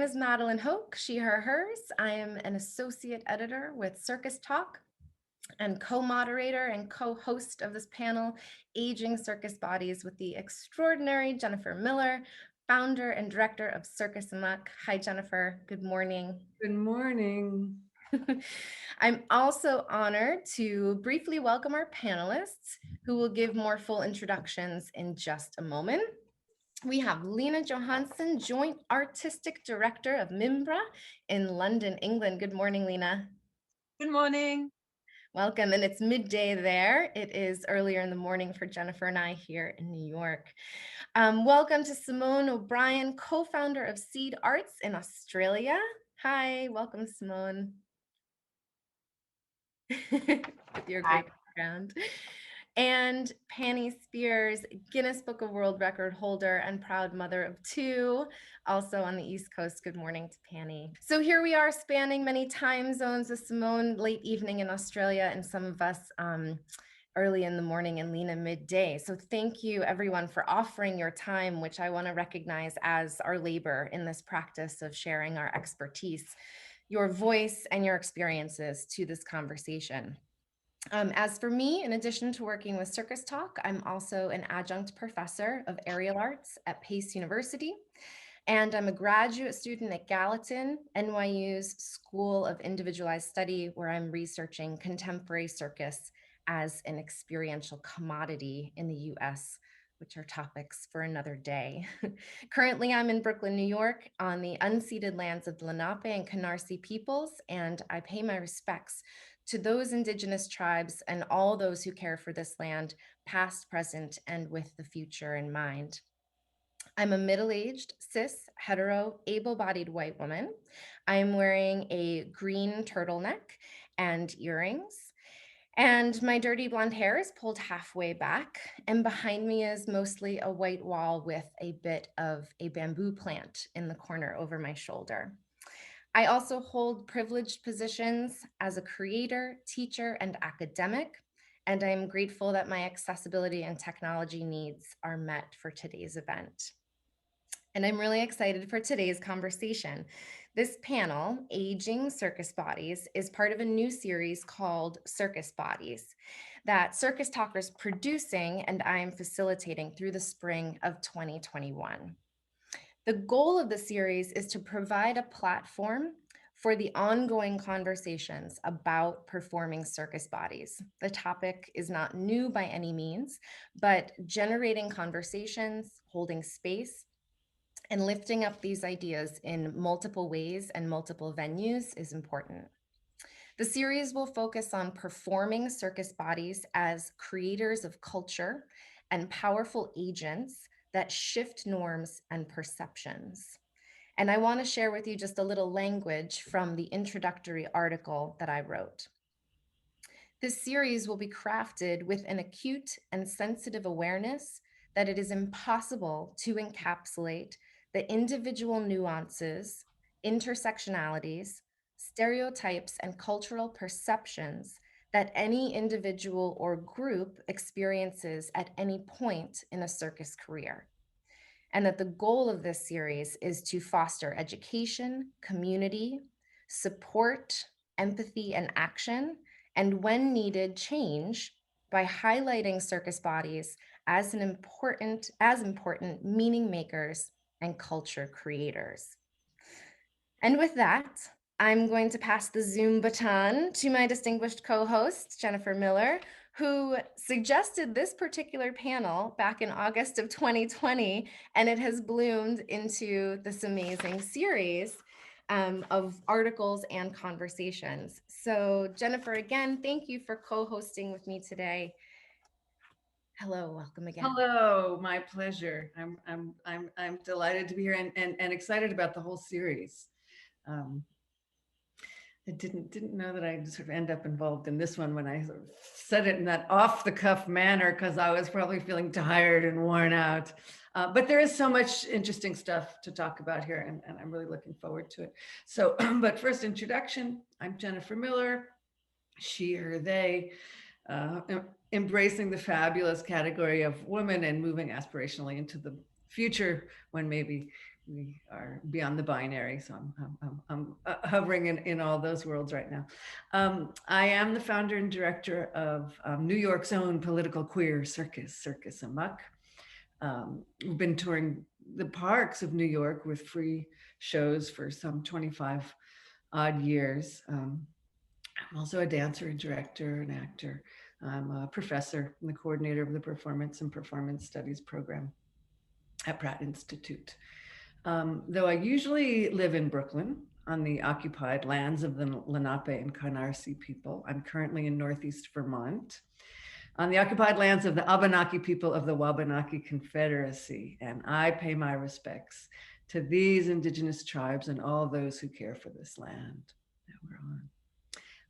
name is Madeline Hoke, she, her, hers. I am an associate editor with Circus Talk and co-moderator and co-host of this panel, Aging Circus Bodies, with the extraordinary Jennifer Miller, founder and director of Circus Muck. Hi, Jennifer. Good morning. Good morning. I'm also honored to briefly welcome our panelists, who will give more full introductions in just a moment. We have Lena Johansson, Joint Artistic Director of Mimbra in London, England. Good morning, Lena. Good morning. Welcome, and it's midday there. It is earlier in the morning for Jennifer and I here in New York. Welcome to Simone O'Brien, co-founder of Seed Arts in Australia. Hi, welcome, Simone. With your great background. And Penny Spears, Guinness Book of World Record holder and proud mother of two, also on the East Coast. Good morning to Penny. So here we are, spanning many time zones with Simone, late evening in Australia, and some of us early in the morning, and Lena midday. So thank you everyone for offering your time, which I want to recognize as our labor in this practice of sharing our expertise, your voice and your experiences to this conversation. As for me, in addition to working with Circus Talk, I'm also an adjunct professor of aerial arts at Pace University, and I'm a graduate student at Gallatin, NYU's School of Individualized Study, where I'm researching contemporary circus as an experiential commodity in the US, which are topics for another day. Currently, I'm in Brooklyn, New York, on the unceded lands of the Lenape and Canarsie peoples, and I pay my respects to those indigenous tribes and all those who care for this land, past, present, and with the future in mind. I'm a middle-aged, cis, hetero, able-bodied white woman. I'm wearing a green turtleneck and earrings, and my dirty blonde hair is pulled halfway back, and behind me is mostly a white wall with a bit of a bamboo plant in the corner over my shoulder. I also hold privileged positions as a creator, teacher, and academic, and I am grateful that my accessibility and technology needs are met for today's event. And I'm really excited for today's conversation. This panel, Aging Circus Bodies, is part of a new series called Circus Bodies that Circus Talkers producing and I am facilitating through the spring of 2021. The goal of the series is to provide a platform for the ongoing conversations about performing circus bodies. The topic is not new by any means, but generating conversations, holding space, and lifting up these ideas in multiple ways and multiple venues is important. The series will focus on performing circus bodies as creators of culture and powerful agents that shift norms and perceptions. And I want to share with you just a little language from the introductory article that I wrote. This series will be crafted with an acute and sensitive awareness that it is impossible to encapsulate the individual nuances, intersectionalities, stereotypes, and cultural perceptions that any individual or group experiences at any point in a circus career. And that the goal of this series is to foster education, community, support, empathy, and action, and when needed, change by highlighting circus bodies as important meaning makers and culture creators. And with that, I'm going to pass the Zoom baton to my distinguished co-host, Jennifer Miller, who suggested this particular panel back in August of 2020, and it has bloomed into this amazing series of articles and conversations. So Jennifer, again, thank you for co-hosting with me today. Hello, welcome again. Hello, my pleasure. I'm delighted to be here and excited about the whole series. I didn't know that I'd sort of end up involved in this one when I sort of said it in that off the cuff manner, because I was probably feeling tired and worn out. But there is so much interesting stuff to talk about here, and I'm really looking forward to it. So, but first introduction, I'm Jennifer Miller, she, her, they, embracing the fabulous category of woman and moving aspirationally into the future when maybe we are beyond the binary. So I'm hovering in all those worlds right now. I am the founder and director of New York's own political queer circus, Circus Amok. We've been touring the parks of New York with free shows for some 25 odd years. I'm also a dancer, a director, an actor. I'm a professor and the coordinator of the Performance and Performance Studies program at Pratt Institute. Though I usually live in Brooklyn on the occupied lands of the Lenape and Canarsie people, I'm currently in Northeast Vermont on the occupied lands of the Abenaki people of the Wabanaki Confederacy. And I pay my respects to these indigenous tribes and all those who care for this land that we're on.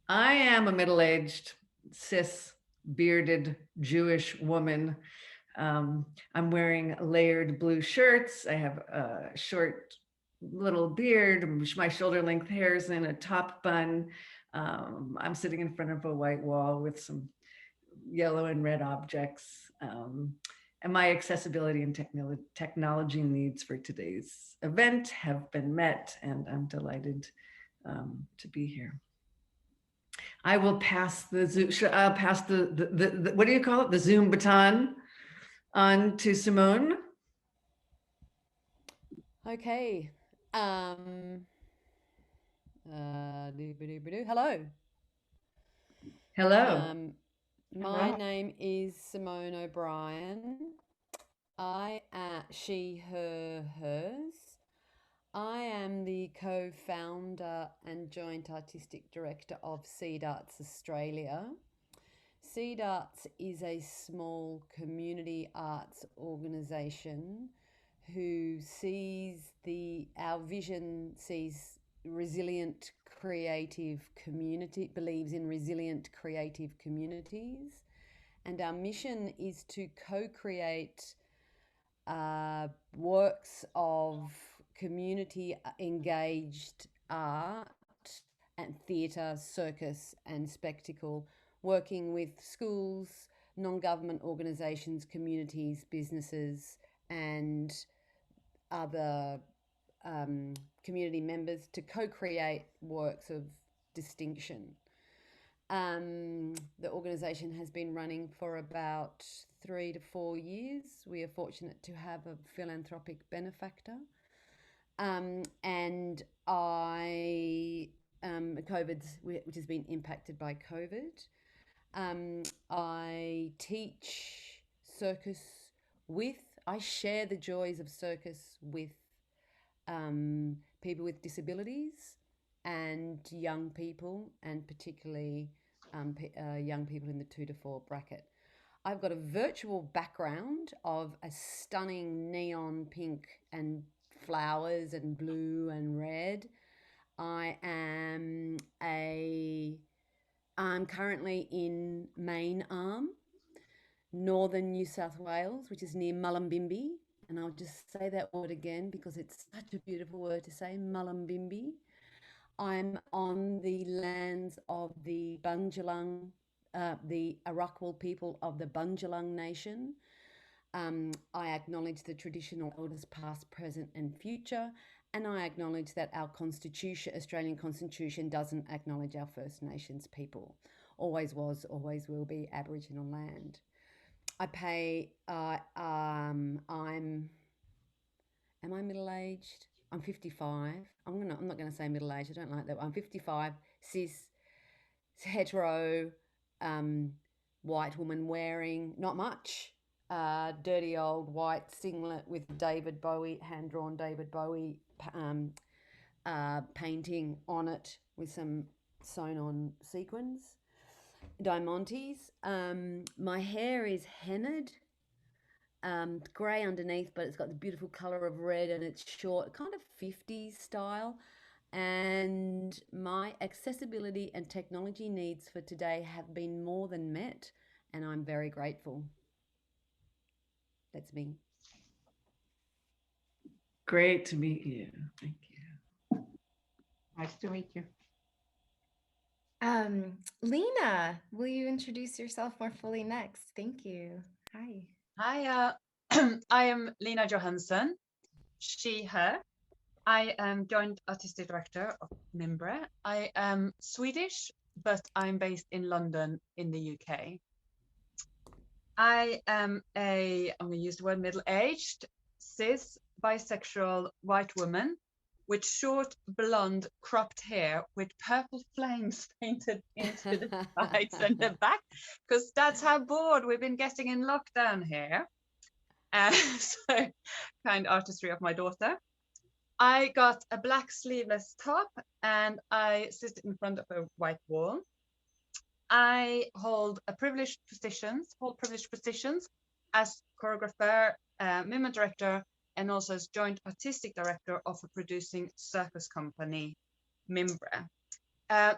I am a middle-aged, cis, bearded Jewish woman. I'm wearing layered blue shirts. I have a short little beard. My shoulder length hair is in a top bun. I'm sitting in front of a white wall with some yellow and red objects. And my accessibility and technology needs for today's event have been met, and I'm delighted to be here. I will pass the Zoom, pass the what do you call it? The Zoom baton on to Simone. Okay. Hello. Hello. My name is Simone O'Brien. I am she, her, hers. I am the co-founder and joint artistic director of CIRCUS Australia. CIRCUS is a small community arts organisation who sees our vision sees resilient creative community, believes in resilient creative communities, and our mission is to co-create works of community engaged art and theatre, circus and spectacle, working with schools, non-government organisations, communities, businesses and other community members to co-create works of distinction. The organisation has been running for about 3 to 4 years. We are fortunate to have a philanthropic benefactor. And which has been impacted by COVID. I teach circus I share the joys of circus with people with disabilities and young people, and particularly young people in the 2 to 4 bracket. I've got a virtual background of a stunning neon pink and flowers and blue and red. I'm currently in Main Arm, northern New South Wales, which is near Mullumbimby. And I'll just say that word again because it's such a beautiful word to say, Mullumbimby. I'm on the lands of the Bundjalung, the Arakwal people of the Bundjalung Nation. I acknowledge the traditional elders past, present and future, and I acknowledge that our Constitution, Australian Constitution, doesn't acknowledge our First Nations people. Always was, always will be Aboriginal land. Am I middle-aged? I'm 55. I'm not gonna say middle-aged, I don't like that. I'm 55, cis, hetero, white woman wearing not much. Dirty old white singlet with David Bowie, hand-drawn David Bowie painting on it with some sewn-on sequins. Diamantes. My hair is hennaed, grey underneath, but it's got the beautiful colour of red and it's short, kind of 50s style. And my accessibility and technology needs for today have been more than met, and I'm very grateful. That's me. Great to meet you. Thank you. Nice to meet you. Lena, will you introduce yourself more fully next? Thank you. Hi. Hi, I am Lena Johansson, she, her. I am Joint Artistic Director of Mimbre. I am Swedish, but I'm based in London in the UK. I am I'm going to use the word middle-aged, cis, bisexual white woman with short, blonde, cropped hair with purple flames painted into the sides and the back, because that's how bored we've been getting in lockdown here. So, kind artistry of my daughter. I got a black sleeveless top and I sit in front of a white wall. I hold privileged positions as choreographer, mime director, and also as joint artistic director of a producing circus company, Mimbre.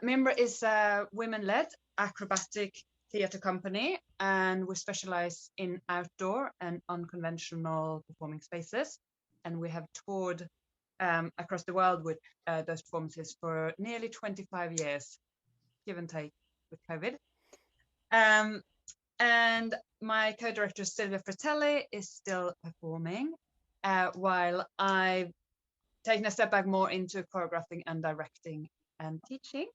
Mimbre is a women-led acrobatic theatre company, and we specialize in outdoor and unconventional performing spaces. And we have toured across the world with those performances for nearly 25 years, give and take with COVID. And my co-director Silvia Fratelli is still performing, while I've taken a step back more into choreographing and directing and teaching.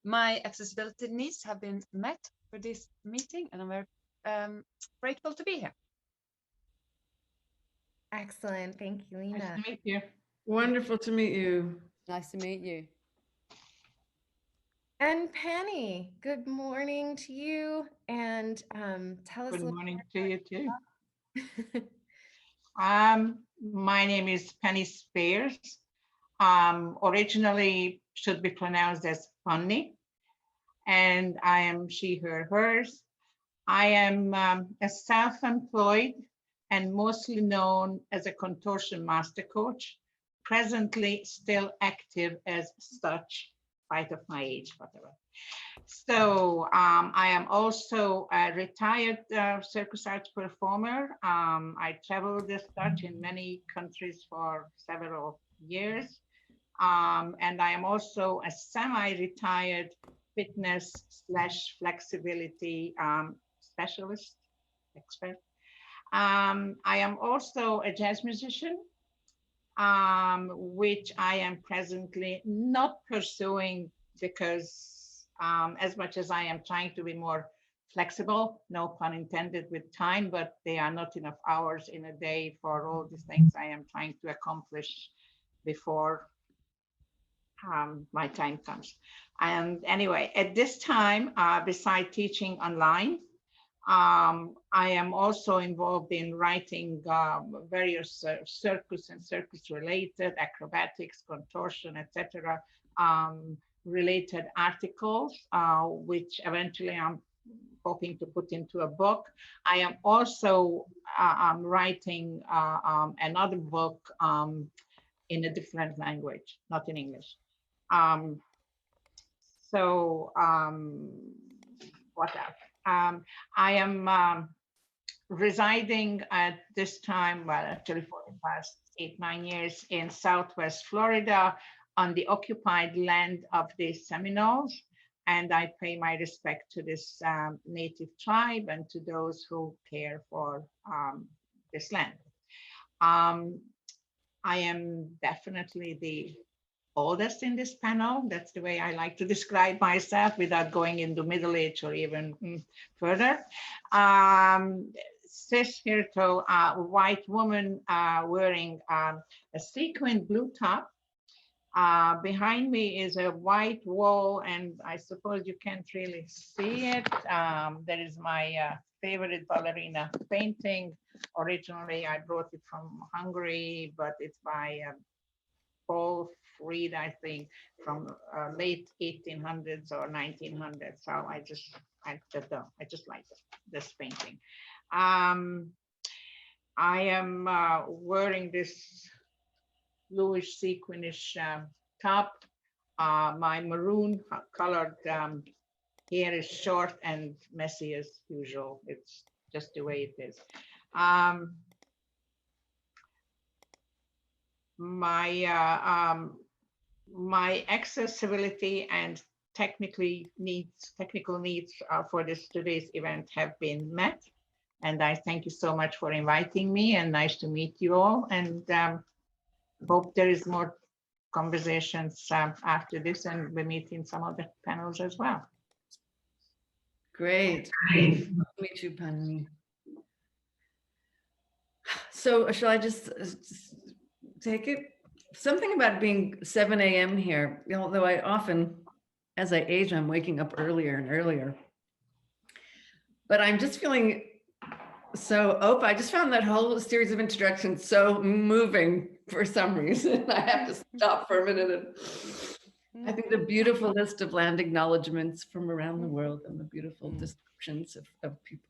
My accessibility needs have been met for this meeting, and I'm very grateful to be here. Excellent. Thank you, Nice Lena. to meet you. Wonderful to meet you. Nice to meet you. And Penny, good morning to you. And tell us Good a little morning to you too. bit. My name is Penny Spears. Originally should be pronounced as Fanny, and I am she, her, hers. I am a self-employed and mostly known as a contortion master coach, presently still active as such, spite of my age, whatever. So I am also a retired circus arts performer. I traveled as such in many countries for several years. And I am also a semi-retired fitness / flexibility specialist, expert. I am also a jazz musician, which I am presently not pursuing because as much as I am trying to be more flexible, no pun intended with time, but there are not enough hours in a day for all the things I am trying to accomplish before my time comes. And anyway, at this time, beside teaching online, I am also involved in writing various circus and circus related acrobatics, contortion, etc. Related articles, which eventually I'm hoping to put into a book. I am also writing another book in a different language, not in English. What else? I am residing at this time, well, actually for the past 8-9 years in Southwest Florida on the occupied land of the Seminoles. And I pay my respect to this native tribe and to those who care for this land. I am definitely the oldest in this panel. That's the way I like to describe myself without going into middle age or even further. Cis hetero white woman wearing a sequined blue top. Behind me is a white wall, and I suppose you can't really see it. There is my favorite ballerina painting. Originally, I brought it from Hungary, but it's by Paul Freed, I think, from late 1800s or 1900s. So I just like this painting. I am wearing this bluish sequinish top. My maroon colored hair is short and messy as usual. It's just the way it is. My accessibility and technical needs for today's event have been met. And I thank you so much for inviting me, and nice to meet you all. And hope there is more conversations after this, and we meet in some other panels as well. Great. Nice to meet you, Pani. So shall I just take it? Something about being 7 a.m. here, although I often, as I age, I'm waking up earlier and earlier. But I'm just feeling so open. I just found that whole series of introductions so moving for some reason. I have to stop for a minute. And I think the beautiful list of land acknowledgements from around the world and the beautiful descriptions of people.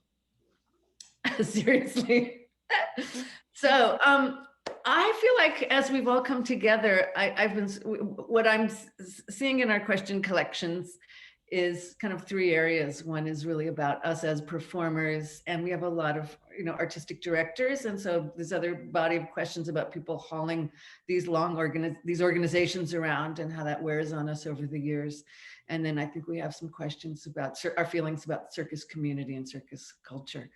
Seriously. So I feel like as we've all come together, what I'm seeing in our question collections is kind of three areas. One is really about us as performers, and we have a lot of artistic directors, and so this other body of questions about people hauling these these organizations around and how that wears on us over the years. And then I think we have some questions about our feelings about circus community and circus culture.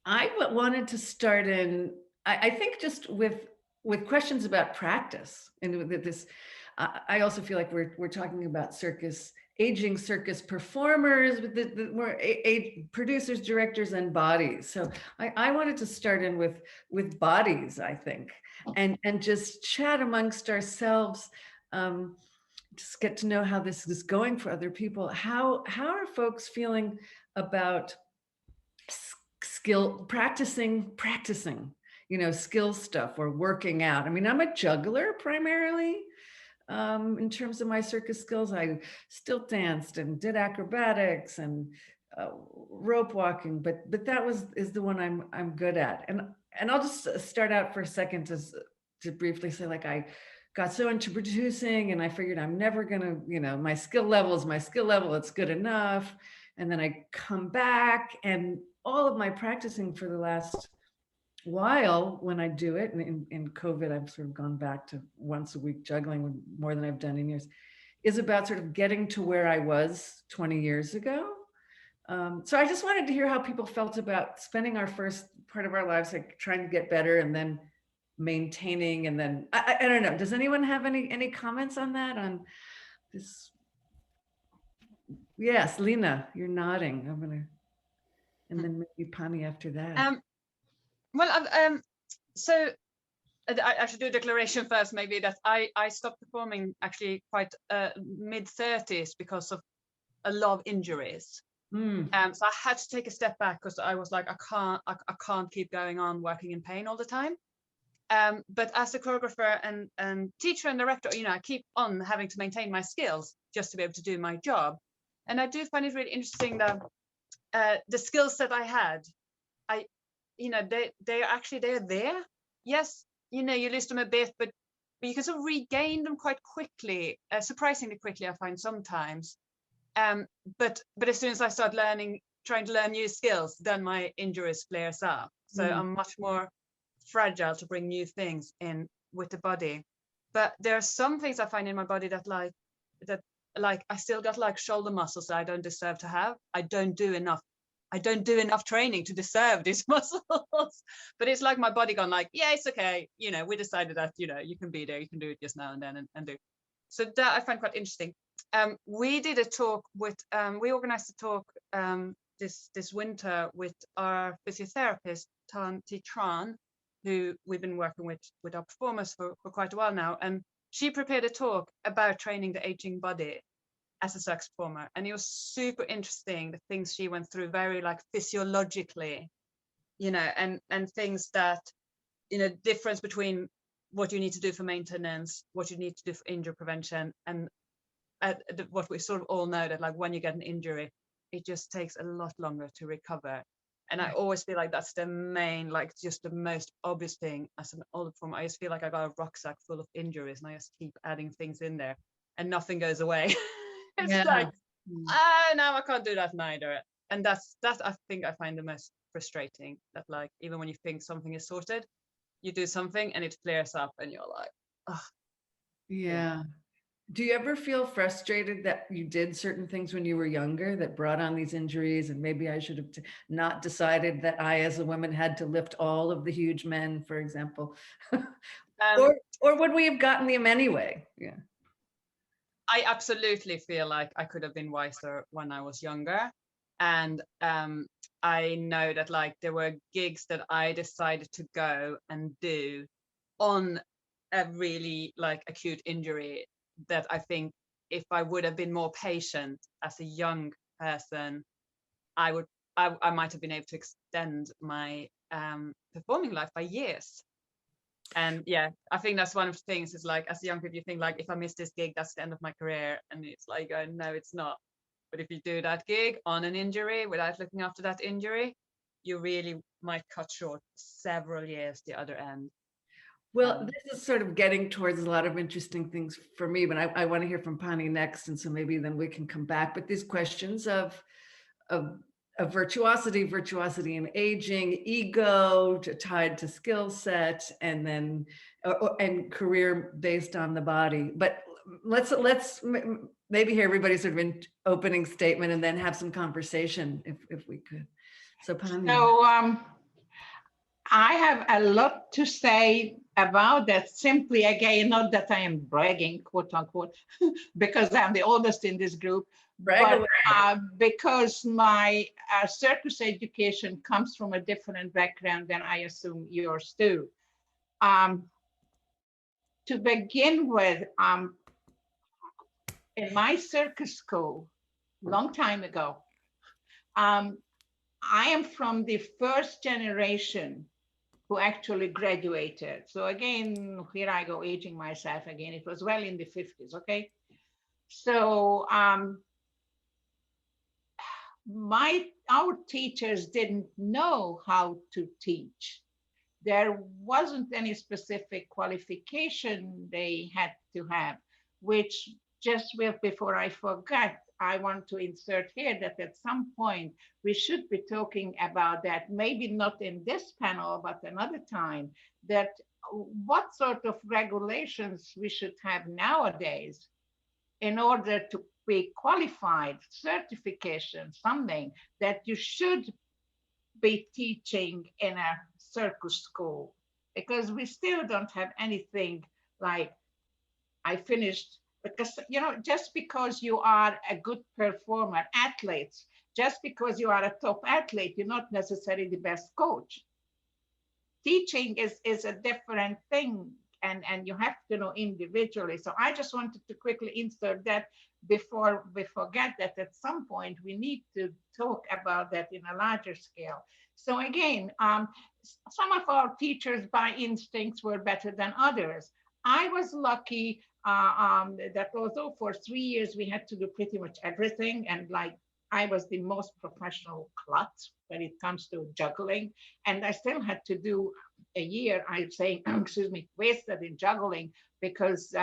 I wanted to start in, I think, just with questions about practice. And with this, I also feel like we're talking about aging circus performers, with the more producers, directors, and bodies. So I wanted to start in with bodies, I think, and just chat amongst ourselves. Just get to know how this is going for other people. How are folks feeling about practicing, skill stuff or working out? I mean, I'm a juggler primarily. In terms of my circus skills, I still danced and did acrobatics and rope walking, but that is the one I'm good at. And I'll just start out for a second to briefly say, like, I got so into producing and I figured I'm never gonna, my skill level is my skill level, it's good enough. And then I come back, and all of my practicing for the last while, when I do it, and in COVID, I've sort of gone back to once a week juggling more than I've done in years, is about sort of getting to where I was 20 years ago. So I just wanted to hear how people felt about spending our first part of our lives like trying to get better and then maintaining, and then I don't know. Does anyone have any comments on that? On this? Yes, Lena, you're nodding. I'm gonna, and then maybe Pani after that. Well, so I should do a declaration first, maybe, that I stopped performing actually quite mid-30s because of a lot of injuries. So I had to take a step back because I was like, I can't keep going on working in pain all the time. But as a choreographer and teacher and director, I keep on having to maintain my skills just to be able to do my job. And I do find it really interesting that the skills that I had, they're there. Yes, you lose them a bit, but you can sort of regain them quite quickly, surprisingly quickly, I find sometimes. But as soon as I start trying to learn new skills, then my injuries flares up. So I'm much more fragile to bring new things in with the body. But there are some things I find in my body that I still got like shoulder muscles that I don't deserve to have. I don't do enough training to deserve these muscles. But it's like my body gone like, yeah, it's okay. We decided that, you can be there, you can do it just now and then and do. So that I find quite interesting. We did a talk we organized a talk this winter with our physiotherapist, Tanti Tran, who we've been working with our performers for quite a while now. And she prepared a talk about training the aging body as a circus performer. And it was super interesting, the things she went through, very like physiologically, and things that, difference between what you need to do for maintenance, what you need to do for injury prevention, and what we sort of all know, that like when you get an injury, it just takes a lot longer to recover. And I always feel like that's the main, like just the most obvious thing as an older performer. I just feel like I got a rucksack full of injuries and I just keep adding things in there and nothing goes away. It's like, no, I can't do that neither. And that's I think I find the most frustrating, that like, even when you think something is sorted, you do something and it flares up and you're like, oh. Yeah. Do you ever feel frustrated that you did certain things when you were younger that brought on these injuries? And maybe I should have not decided that I, as a woman, had to lift all of the huge men, for example. Um, or would we have gotten them anyway? Yeah. I absolutely feel like I could have been wiser when I was younger. And I know that like there were gigs that I decided to go and do on a really like acute injury that I think if I would have been more patient as a young person, I would I might have been able to extend my performing life by years. And yeah, I think that's one of the things is like as a young people you think like if I miss this gig that's the end of my career, and it's like no it's not. But if you do that gig on an injury without looking after that injury, you really might cut short several years the other end. Well, this is sort of getting towards a lot of interesting things for me, but I want to hear from Pani next, and so maybe then we can come back. But these questions of virtuosity in aging, ego tied to skill set, and then and career based on the body. But let's maybe hear everybody's sort of opening statement, and then have some conversation if we could. So Pani. So I have a lot to say about that. Simply, again, not that I am bragging, quote unquote, because I'm the oldest in this group, Brag but because my circus education comes from a different background than I assume yours do. To begin with, in my circus school, long time ago, I am from the first generation who actually graduated. So again, here I go aging myself again. It was well in the 50s, okay? So our teachers didn't know how to teach. There wasn't any specific qualification they had to have, which just before I forget, I want to insert here that at some point we should be talking about that, maybe not in this panel, but another time, that what sort of regulations we should have nowadays in order to be qualified, certification, something that you should be teaching in a circus school, because we still don't have anything like I finished, because just because you are a good performer, athletes, just because you are a top athlete, you're not necessarily the best coach. Teaching is a different thing, and you have to know individually. So I just wanted to quickly insert that before we forget that at some point we need to talk about that in a larger scale. So again, some of our teachers by instincts were better than others. I was lucky that although for 3 years we had to do pretty much everything, and like I was the most professional klutz when it comes to juggling, and I still had to do a year, I'm saying, excuse me, wasted in juggling, because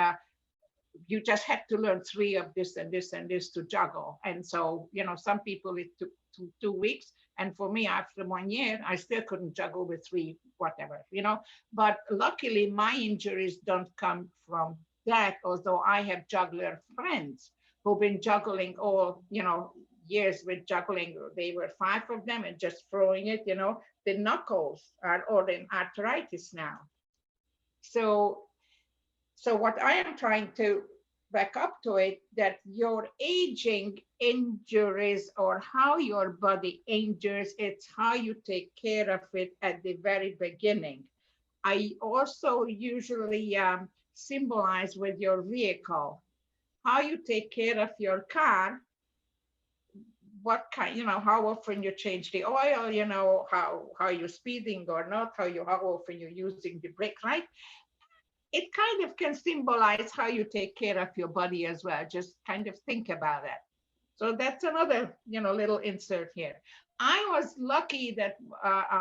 you just had to learn 3 of this and this and this to juggle. And so, some people it took 2 weeks. And for me, after 1 year, I still couldn't juggle with 3, whatever, But luckily, my injuries don't come from that, although I have juggler friends who've been juggling all, years with juggling. They were 5 of them and just throwing it, the knuckles are all in arthritis now. So what I am trying to back up to it, that your aging injuries or how your body injures, it's how you take care of it at the very beginning. I also usually symbolize with your vehicle, how you take care of your car, what kind, how often you change the oil, how you're speeding or not, how often you're using the brake, right? It kind of can symbolize how you take care of your body as well. Just kind of think about that. So that's another, little insert here. I was lucky that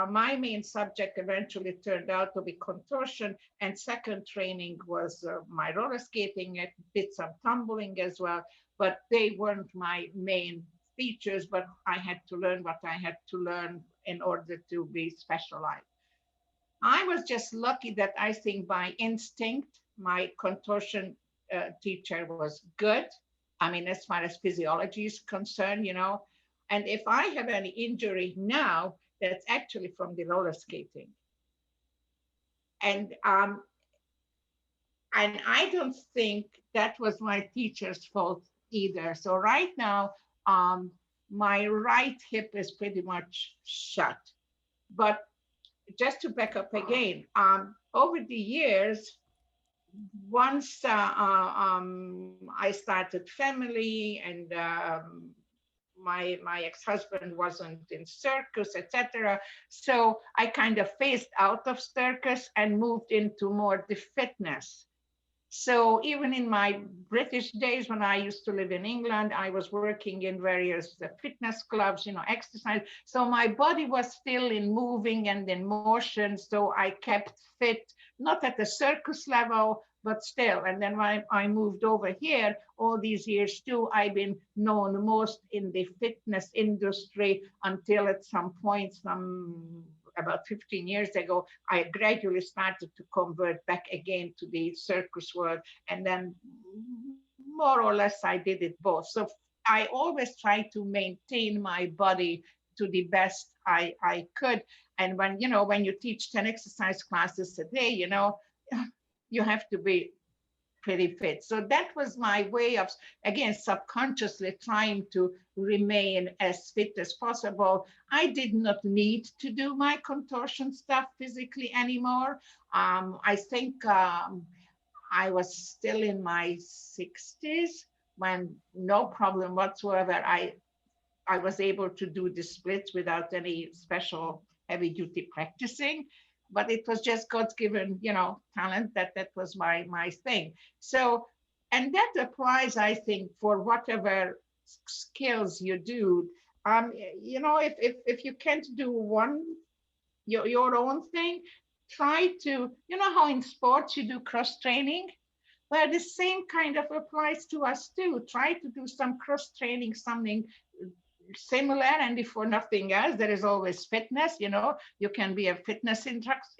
my main subject eventually turned out to be contortion, and second training was my roller skating. I did some tumbling as well, but they weren't my main features, but I had to learn what I had to learn in order to be specialized. I was just lucky that I think by instinct, my contortion teacher was good. I mean, as far as physiology is concerned, and if I have any injury now, that's actually from the roller skating. And I don't think that was my teacher's fault either. So right now, my right hip is pretty much shut. But just to back up again, over the years, once I started family and my ex-husband wasn't in circus, etc. So I kind of phased out of circus and moved into more the fitness. So even in my British days when I used to live in England, I was working in various fitness clubs, exercise. So my body was still in moving and in motion. So I kept fit, not at the circus level, but still. And then when I moved over here, all these years too, I've been known most in the fitness industry until at some point, about 15 years ago, I gradually started to convert back again to the circus world. And then more or less, I did it both. So I always try to maintain my body to the best I could. And when you teach 10 exercise classes a day, you have to be pretty fit. So that was my way of, again, subconsciously trying to remain as fit as possible. I did not need to do my contortion stuff physically anymore. I think I was still in my 60s when no problem whatsoever. I was able to do the splits without any special heavy duty practicing, but it was just God's given, talent that was my thing. So, and that applies, I think, for whatever skills you do. If you can't do your own thing, try to, how in sports you do cross training. Well, the same kind of applies to us too. Try to do some cross training, something similar, and if for nothing else, there is always fitness. You can be a fitness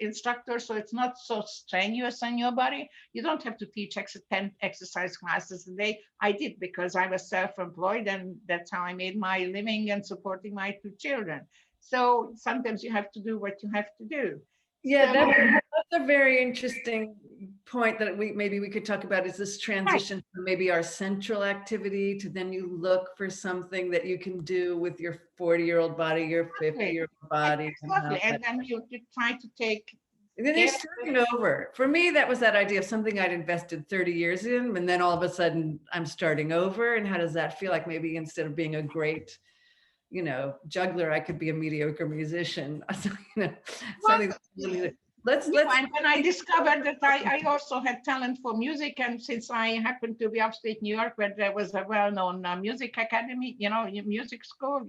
instructor, so it's not so strenuous on your body. You don't have to teach 10 exercise classes a day. I did because I was self-employed, and that's how I made my living and supporting my 2 children. So sometimes you have to do what you have to do. Yeah, that's a very interesting point that maybe we could talk about, is this transition from maybe our central activity to then you look for something that you can do with your 40-year-old body, your 50-year-old body. Exactly. And then you try to take. And then you're starting over. For me, that was that idea of something I'd invested 30 years in, and then all of a sudden I'm starting over. And how does that feel? Like maybe instead of being a great juggler, I could be a mediocre musician. So, something let's and when I discovered that I also had talent for music, and since I happened to be upstate New York, where there was a well-known music academy, music school,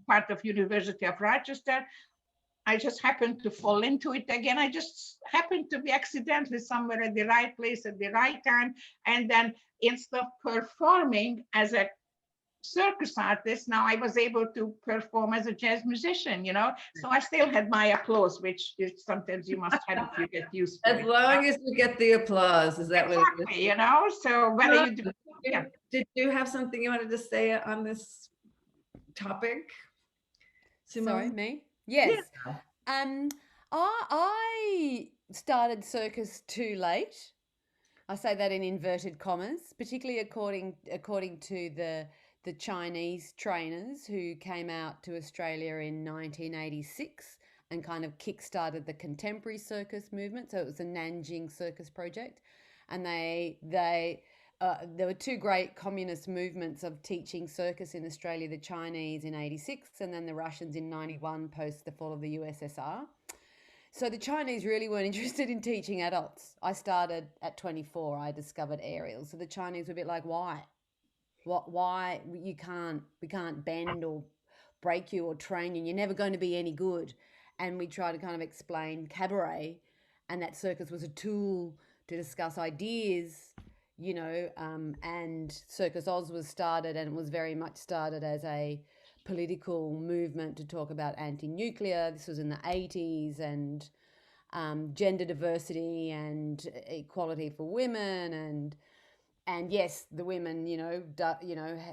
part of University of Rochester, I just happened to fall into it again. I just happened to be accidentally somewhere at the right place at the right time. And then instead of performing as a circus artist, now I was able to perform as a jazz musician, so I still had my applause, which is sometimes you must have if you get used to it. As long as you get the applause, is that exactly, what it is? So whether you do, Did you have something you wanted to say on this topic, Simone? Sorry, me? Yes. Yeah. I started circus too late. I say that in inverted commas, particularly according to the Chinese trainers who came out to Australia in 1986 and kind of kick-started the contemporary circus movement. So it was the Nanjing Circus Project. And there were 2 great communist movements of teaching circus in Australia, the Chinese in 86 and then the Russians in 91 post the fall of the USSR. So the Chinese really weren't interested in teaching adults. I started at 24, I discovered aerials. So the Chinese were a bit like, why? Why we can't bend or break you or train you, and you're never going to be any good. And we try to kind of explain cabaret and that circus was a tool to discuss ideas, and Circus Oz was started, and it was very much started as a political movement to talk about anti-nuclear. This was in the 80s, and gender diversity and equality for women, and yes, the women,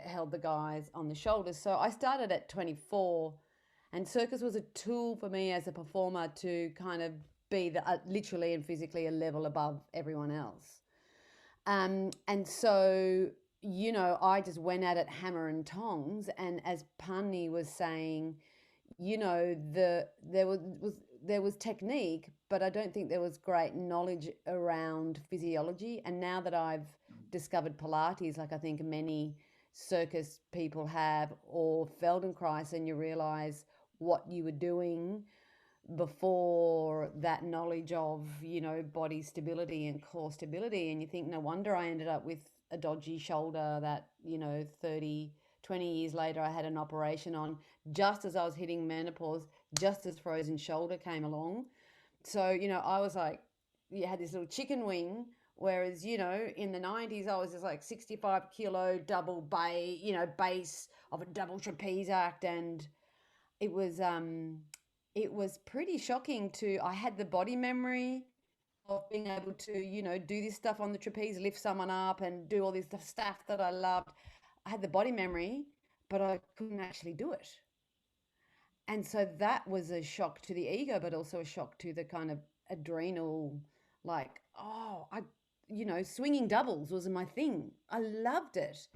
held the guys on the shoulders. So I started at 24, and circus was a tool for me as a performer to kind of be literally and physically a level above everyone else. And so, I just went at it hammer and tongs. And as Pani was saying, there was technique, but I don't think there was great knowledge around physiology. And now that I've discovered Pilates, like I think many circus people have, or Feldenkrais, and you realize what you were doing before that knowledge of, body stability and core stability. And you think, no wonder I ended up with a dodgy shoulder that, 20 years later, I had an operation on just as I was hitting menopause, just as frozen shoulder came along. So, I was like, you had this little chicken wing. Whereas, in the 90s, I was just like 65 kilo double base of a double trapeze act. And it was, pretty shocking I had the body memory of being able to, do this stuff on the trapeze, lift someone up and do all this stuff that I loved. I had the body memory, but I couldn't actually do it. And so that was a shock to the ego, but also a shock to the kind of adrenal, like, swinging doubles was my thing. I loved it.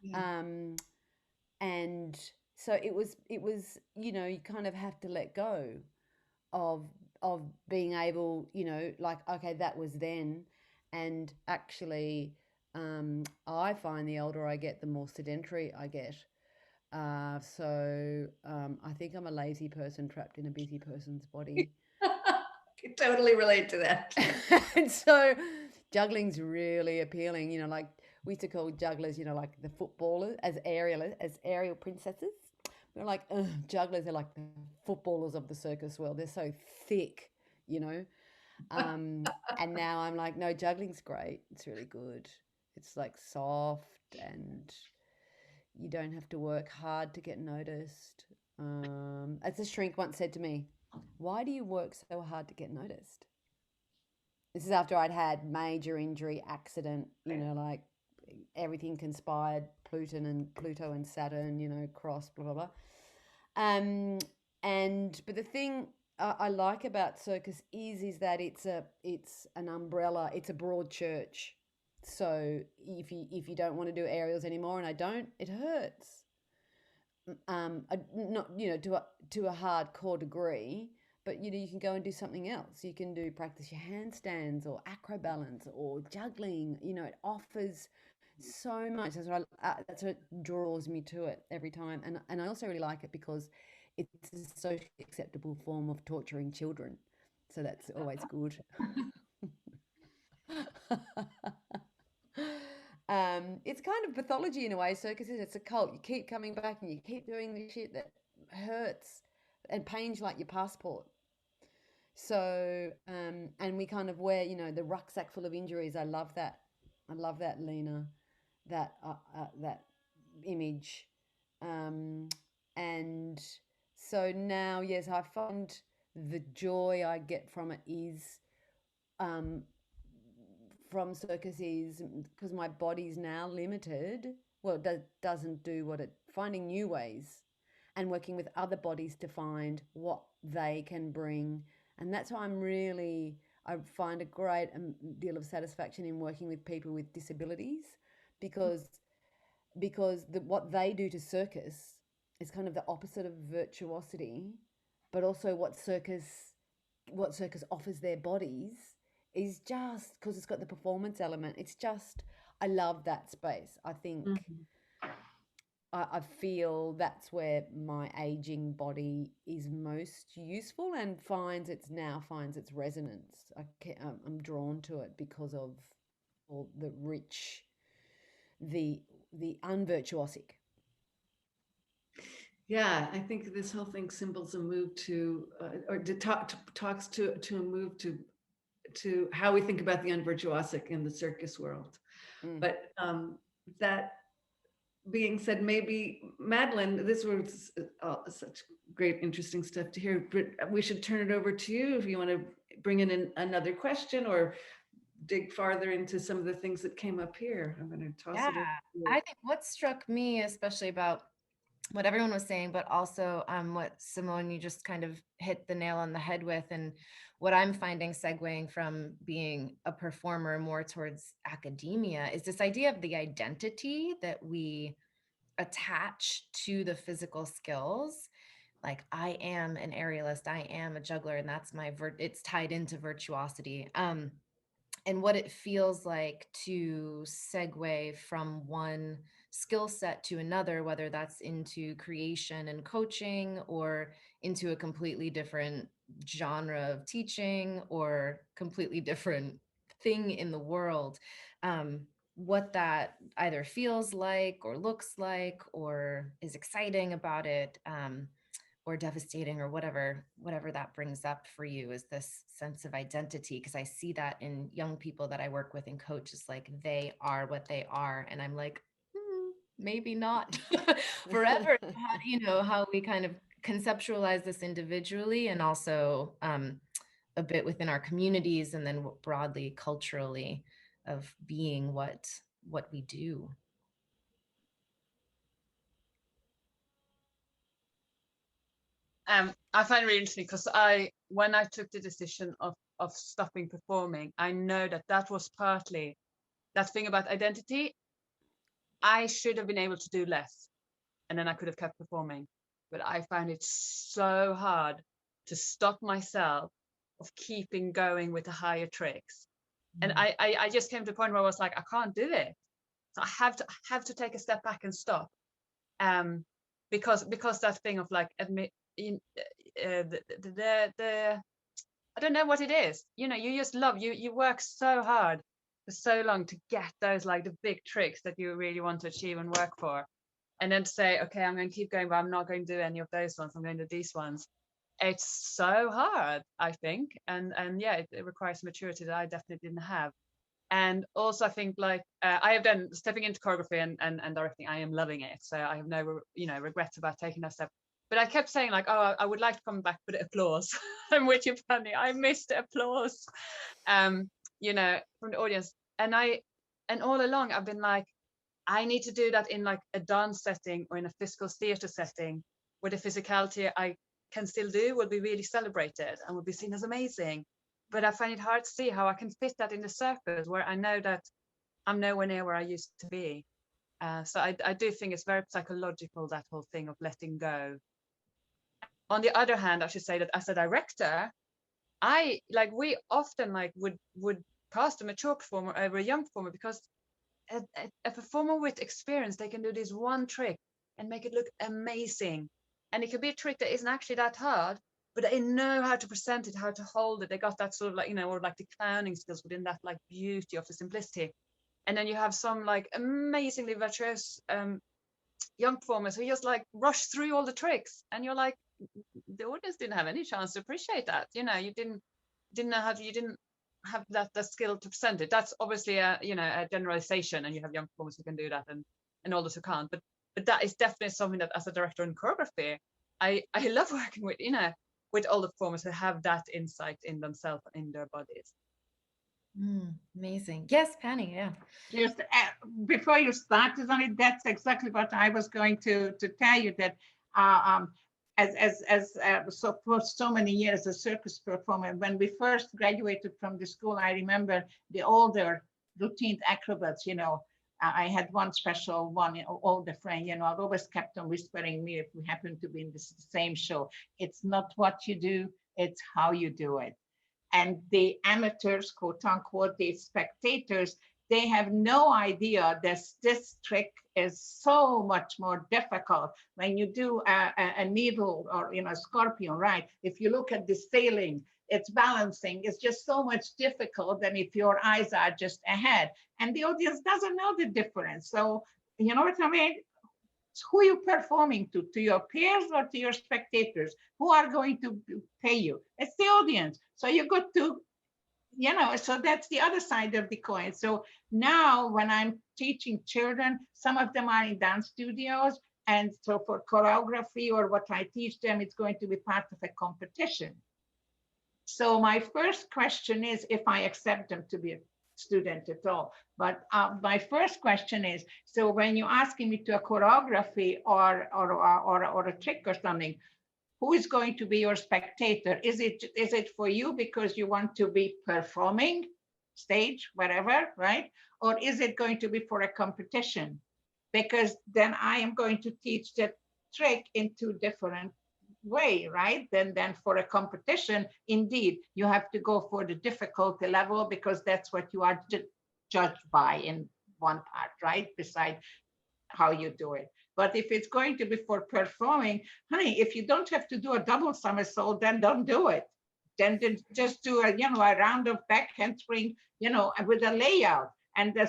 Yeah. And so it was, you kind of have to let go of being able, like, okay, that was then. And actually, I find the older I get, the more sedentary I get. So I think I'm a lazy person trapped in a busy person's body. I can totally relate to that. And so juggling's really appealing, like we used to call jugglers, like the footballers as aerial princesses. We're like, jugglers are like the footballers of the circus world. They're so thick, and now I'm like, no, juggling's great. It's really good. It's like soft, and you don't have to work hard to get noticed. As a shrink once said to me, why do you work so hard to get noticed? This is after I'd had major injury, accident, like everything conspired, Pluto and Saturn, cross, blah, blah, blah. But the thing I like about circus is that it's an umbrella, it's a broad church. So if you don't want to do aerials anymore, and I don't, it hurts. Not to a hardcore degree, but you can go and do something else. You can practice your handstands or acrobalance or juggling. It offers so much. That's what draws me to it every time. And I also really like it because it's a socially acceptable form of torturing children. So that's always good. It's kind of pathology in a way. Circus it's a cult. You keep coming back and you keep doing the shit that hurts and pains like your passport. So and we kind of wear, the rucksack full of injuries. I love that, Lena, that image. And so now, yes, I find the joy I get from it is from circus is because my body's now limited. Well, it doesn't do what finding new ways and working with other bodies to find what they can bring. And that's why I find a great deal of satisfaction in working with people with disabilities because what they do to circus is kind of the opposite of virtuosity, but also what circus offers their bodies is just because it's got the performance element. It's just, I love that space. I think I feel that's where my aging body is most useful and finds its resonance. I'm drawn to it because of all the rich, the unvirtuosic. Yeah, I think this whole thing symbols a move to, talks to a move to how we think about the unvirtuosic in the circus world. But that being said, maybe Madeline, this was such great, interesting stuff to hear. But we should turn it over to you if you want to bring in another question or dig farther into some of the things that came up here. I'm going to toss Yeah, it over to you. I think what struck me, especially about what everyone was saying, but also what Simone, you just kind of hit the nail on the head with, and what I'm finding segueing from being a performer more towards academia is this idea of the identity that we attach to the physical skills. Like, I am an aerialist, I am a juggler, and that's my it's tied into virtuosity. And what it feels like to segue from one skill set to another, whether that's into creation and coaching or into a completely different genre of teaching or completely different thing in the world. What that either feels like or looks like or is exciting about it. Or devastating or whatever that brings up for you is this sense of identity, because I see that in young people that I work with and coach. It's like they are what they are, and I'm like, maybe not forever. How we kind of conceptualize this individually and also a bit within our communities, and then broadly culturally, of being what we do. I find it really interesting because when I took the decision of stopping performing, I know that was partly that thing about identity. I should have been able to do less, and then I could have kept performing. But I found it so hard to stop myself of keeping going with the higher tricks. And I just came to a point where I was like, I can't do it. So I have to take a step back and stop. Because that thing of like admit the I don't know what it is. You just love you work so hard for so long to get those like the big tricks that you really want to achieve and work for, and then to say, okay, I'm going to keep going, but I'm not going to do any of those ones. I'm going to do these ones. It's so hard, I think, and yeah, it requires maturity that I definitely didn't have. And also, I think like I have done stepping into choreography and directing. I am loving it, so I have no regrets about taking that step. But I kept saying like, oh, I would like to come back with applause. I'm with you, Penny. I missed applause, from the audience. And all along I've been like, I need to do that in like a dance setting or in a physical theater setting where the physicality I can still do will be really celebrated and will be seen as amazing. But I find it hard to see how I can fit that in the circus where I know that I'm nowhere near where I used to be. So I do think it's very psychological, that whole thing of letting go. On the other hand, I should say that as a director, we often would cast a mature performer over a young performer because a performer with experience, they can do this one trick and make it look amazing. And it could be a trick that isn't actually that hard, but they know how to present it, how to hold it. They got that sort of like, or like the clowning skills within that like beauty of the simplicity. And then you have some like amazingly virtuous young performers who just like rush through all the tricks. And you're like, the audience didn't have any chance to appreciate that. You didn't have that skill to present it. That's obviously a generalization, and you have young performers who can do that and others who can't. But that is definitely something that as a director in choreography, I love working with all the performers who have that insight in themselves and in their bodies. Amazing. Yes, Penny. Yeah. Just before you started on it, that's exactly what I was going to tell you, that so for so many years a circus performer, when we first graduated from the school, I remember the older routine acrobats, I had one special one, older friend, I've always kept on whispering me if we happen to be in the same show. It's not what you do, it's how you do it. And the amateurs, quote unquote, the spectators, they have no idea that this trick is so much more difficult. When you do a needle or a scorpion, right? If you look at the sailing, it's balancing. It's just so much difficult than if your eyes are just ahead. And the audience doesn't know the difference. So, you know what I mean? Who are you performing to your peers or to your spectators? Who are going to pay you? It's the audience. So you got to, so that's the other side of the coin. So now when I'm teaching children, some of them are in dance studios. And so for choreography or what I teach them, it's going to be part of a competition. So my first question is if I accept them to be a student at all. But my first question is, so when you're asking me to a choreography or a trick or something, who is going to be your spectator? Is it for you because you want to be performing, stage, whatever, right? Or is it going to be for a competition? Because then I am going to teach that trick in two different way, right? Then for a competition, indeed, you have to go for the difficulty level because that's what you are judged by in one part, right? Beside how you do it. But if it's going to be for performing, honey, if you don't have to do a double somersault, then don't do it. Then just do a round of back handspring, with a layout. And a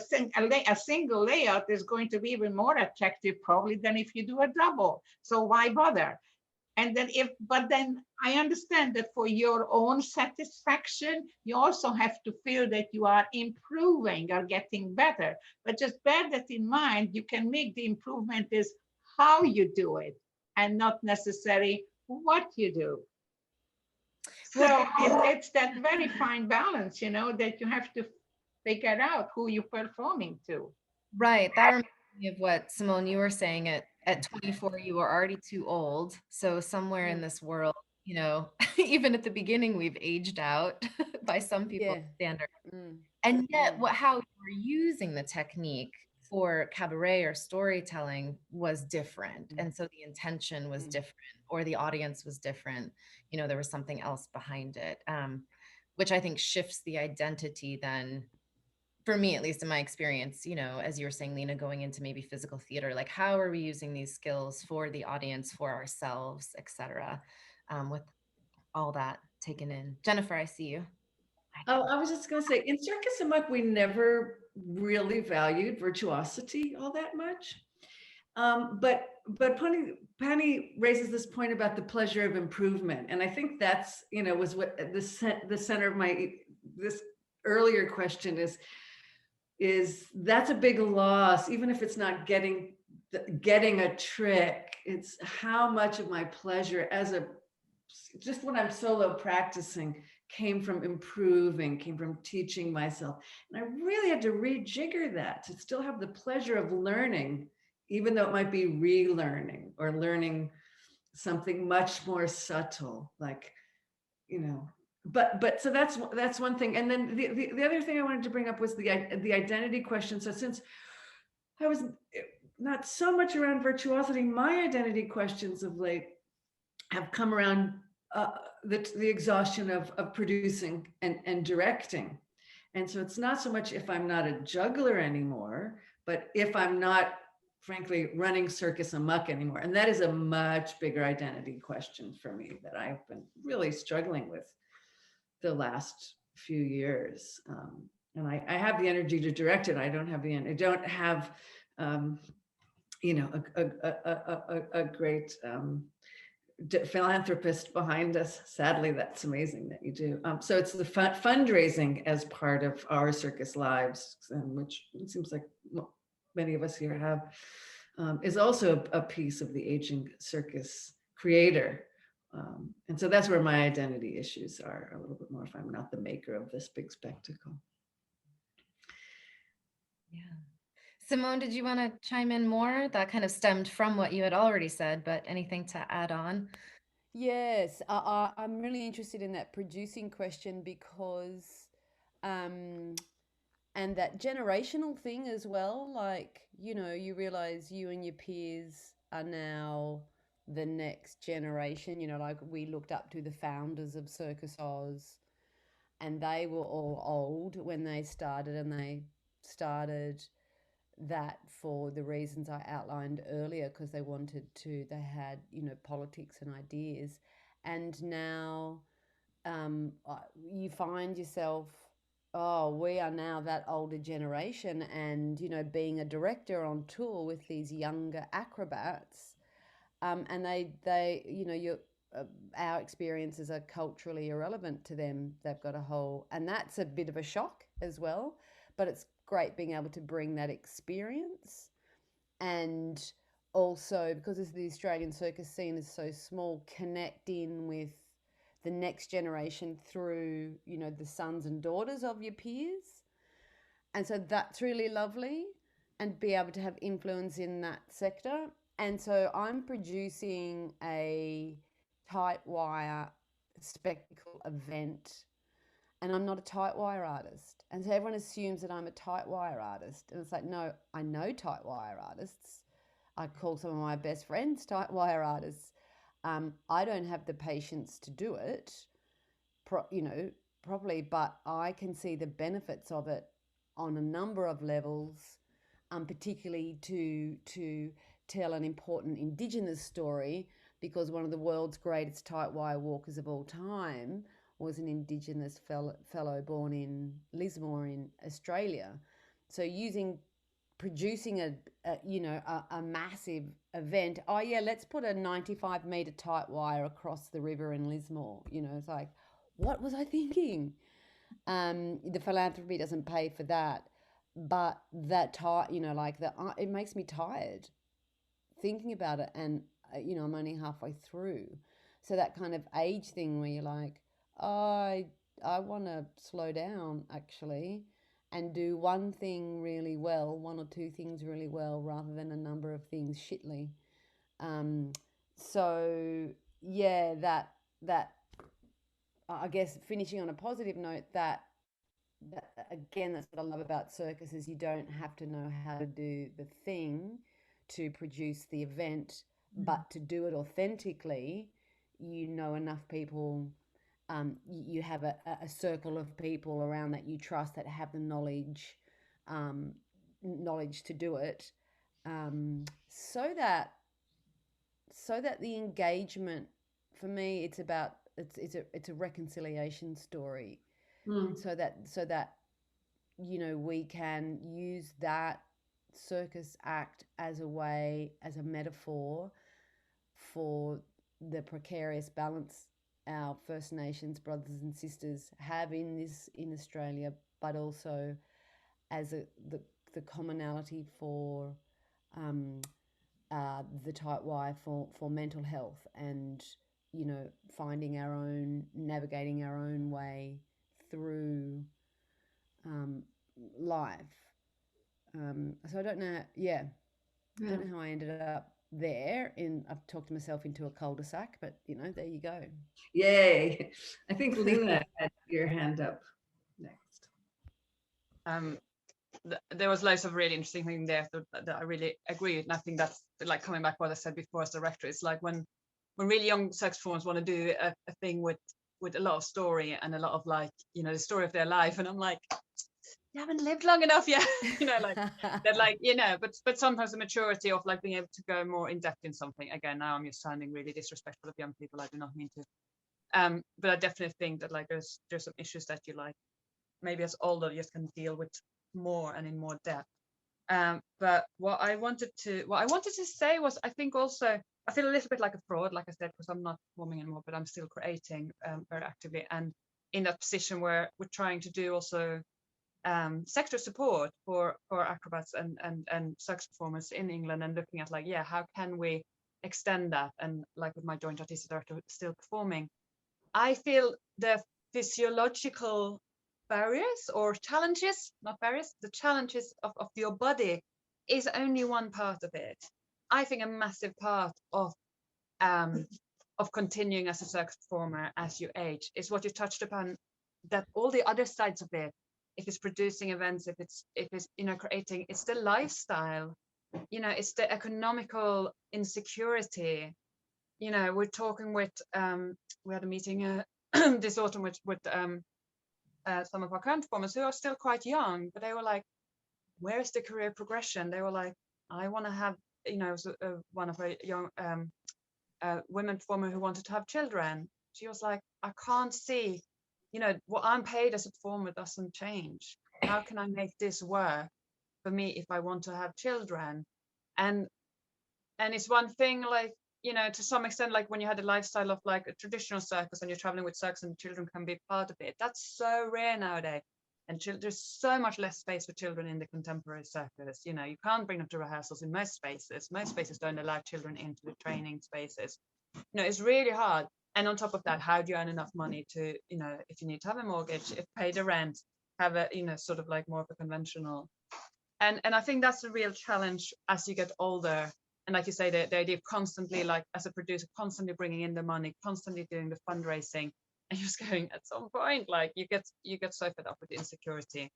single layout is going to be even more attractive probably than if you do a double. So why bother? And then but then I understand that for your own satisfaction, you also have to feel that you are improving or getting better. But just bear that in mind, you can make the improvement is how you do it and not necessarily what you do. So it's that very fine balance, that you have to figure out who you're performing to. Right. That reminds me of what Simone, you were saying at 24, you were already too old. So somewhere in this world, even at the beginning, we've aged out by some people's Yeah. standards. Mm. And yet how you were using the technique for cabaret or storytelling was different. And so the intention was different, or the audience was different. There was something else behind it, which I think shifts the identity then, for me, at least in my experience, as you were saying, Lena, going into maybe physical theater, like how are we using these skills for the audience, for ourselves, etc. With all that taken in. Jennifer, I see you. Oh, I was just going to say, in Circus and Muck, we never really valued virtuosity all that much. But Penny raises this point about the pleasure of improvement, and I think that's was what the center of this earlier question is that's a big loss, even if it's not getting a trick. It's how much of my pleasure just when I'm solo practicing came from improving, came from teaching myself. And I really had to rejigger that to still have the pleasure of learning, even though it might be relearning or learning something much more subtle, like, but so that's one thing. And then the other thing I wanted to bring up was the identity question. So since I was not so much around virtuosity, my identity questions of late have come around the exhaustion of producing and directing. And so it's not so much if I'm not a juggler anymore, but if I'm not, frankly, running Circus and Muck anymore. And that is a much bigger identity question for me that I've been really struggling with the last few years. And I have the energy to direct it. I don't have I don't have, a great philanthropist behind us. Sadly, that's amazing that you do. So it's the fundraising as part of our circus lives, which it seems like many of us here have, is also a piece of the aging circus creator. And so that's where my identity issues are a little bit more, if I'm not the maker of this big spectacle. Yeah. Simone, did you want to chime in more? That kind of stemmed from what you had already said, but anything to add on? Yes, I'm really interested in that producing question because, and that generational thing as well. Like, you realize you and your peers are now the next generation. Like we looked up to the founders of Circus Oz, and they were all old when they started, and they started that for the reasons I outlined earlier, because they had, politics and ideas. And now you find yourself, oh, we are now that older generation, and, being a director on tour with these younger acrobats. And our experiences are culturally irrelevant to them. They've got and that's a bit of a shock as well, but it's great being able to bring that experience. And also, because the Australian circus scene is so small, connect in with the next generation through, you know, the sons and daughters of your peers. And so that's really lovely, and be able to have influence in that sector. And so I'm producing a tight wire spectacle event, and I'm not a tight wire artist. And so everyone assumes that I'm a tight wire artist. And it's like, no, I know tight wire artists. I call some of my best friends tight wire artists. I don't have the patience to do it, properly, but I can see the benefits of it on a number of levels, particularly to tell an important Indigenous story, because one of the world's greatest tight wire walkers of all time was an Indigenous fellow born in Lismore in Australia. So producing a massive event. Oh yeah, let's put a 95-meter tight wire across the river in Lismore. You know, it's like, what was I thinking? The philanthropy doesn't pay for that, but that it makes me tired thinking about it, and I'm only halfway through. So that kind of age thing where you're like, oh, I want to slow down actually, and do one thing really well, one or two things really well, rather than a number of things shitly. So yeah, that I guess, finishing on a positive note, that again, that's what I love about circus, is you don't have to know how to do the thing to produce the event, but to do it authentically, you know enough people. You have a circle of people around that you trust, that have the knowledge to do it, so that the engagement, for me, it's a reconciliation story. So that we can use that circus act as a metaphor for the precarious balance our First Nations brothers and sisters have in Australia, but also as the commonality for the tight wire for mental health, and navigating our own way through life. So I don't know, I don't know how I ended up there. I've talked myself into a cul-de-sac, but there you go. Yay. I think Lena had your hand up next. There was loads of really interesting things there that I really agree with. And I think that's like coming back what I said before as director. It's like when really young sex performers want to do a thing with a lot of story and a lot of the story of their life, and I'm like, you haven't lived long enough yet. But sometimes the maturity of being able to go more in depth in something. Again, now I'm just sounding really disrespectful of young people. I do not mean to. But I definitely think that there's some issues that you maybe as older you can deal with more and in more depth. But what I wanted to say was, I think also I feel a little bit like a fraud, like I said, because I'm not performing anymore, but I'm still creating very actively, and in that position where we're trying to do also sector support for acrobats and circus performers in England, and looking at how can we extend that, and with my joint artistic director still performing, I feel the physiological barriers or challenges, not barriers, the challenges of your body is only one part of it. I think a massive part of continuing as a circus performer as you age is what you touched upon, that all the other sides of it, if it's producing events, if it's creating, it's the lifestyle, it's the economical insecurity. We're talking with we had a meeting this autumn with some of our current performers who are still quite young, but they were like, where's the career progression? They were like, I want to have, one of a young women performer who wanted to have children. She was like, I can't see, what I'm paid as a performer doesn't change. How can I make this work for me if I want to have children? And it's one thing, to some extent, when you had a lifestyle of a traditional circus and you're traveling with circus and children can be part of it. That's so rare nowadays. And there's so much less space for children in the contemporary circus. You can't bring them to rehearsals in most spaces. Most spaces don't allow children into the training spaces. It's really hard. And on top of that, how do you earn enough money to, you know, if you need to have a mortgage, if pay the rent, have a, you know, sort of like more of a conventional. And I think that's a real challenge as you get older. And like you say, the idea of constantly, like as a producer, constantly bringing in the money, constantly doing the fundraising, and you're just going, at some point, like you get so fed up with the insecurity.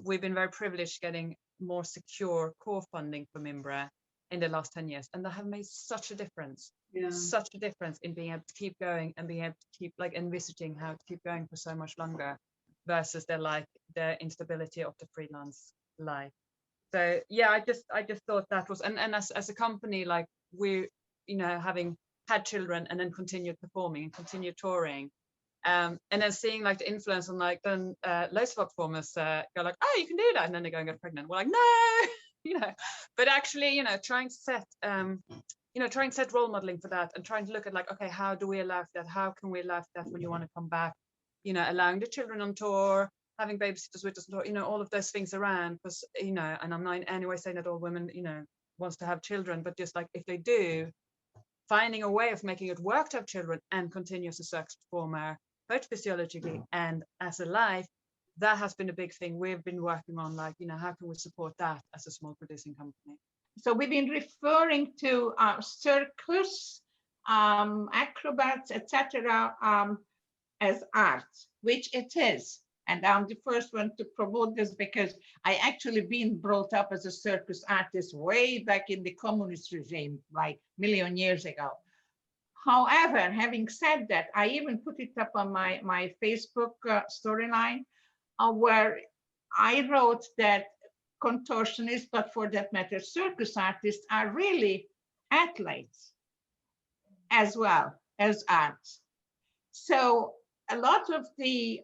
We've been very privileged getting more secure core funding from Imbra in the last 10 years, and that have made such a difference. Yeah. Such a difference in being able to keep going and being able to keep like envisaging how to keep going for so much longer versus the instability of the freelance life. So yeah, I just thought that was, and as a company, like we're, you know, having had children and then continued performing and continued touring, and then seeing like the influence on like then loads of our performers go like, oh, you can do that, and then they go and get pregnant. We're like, no, you know, but actually, you know, trying to set role modeling for that, and trying to look at like, okay, how do we allow for that? How can we allow for that when you want to come back? You know, allowing the children on tour, having babysitters with us, you know, all of those things around, because, you know, and I'm not in any way saying that all women, you know, wants to have children, but just like if they do, finding a way of making it work to have children and continue as a circus performer, both physiologically and as a life, that has been a big thing we've been working on, like, you know, how can we support that as a small producing company? So we've been referring to circus, acrobats, etc., as art, which it is. And I'm the first one to promote this because I actually been brought up as a circus artist way back in the communist regime, like a million years ago. However, having said that, I even put it up on my Facebook storyline where I wrote that contortionists, but for that matter, circus artists are really athletes as well as arts. So a lot of the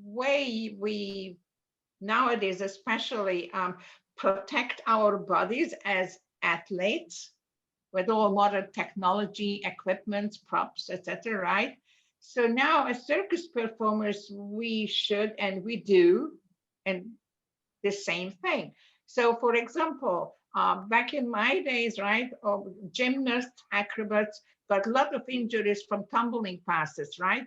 way we nowadays especially protect our bodies as athletes with all modern technology, equipment, props, etc., right? So now as circus performers, we should and we do and the same thing. So for example, back in my days, right, gymnasts, acrobats got a lot of injuries from tumbling passes, right?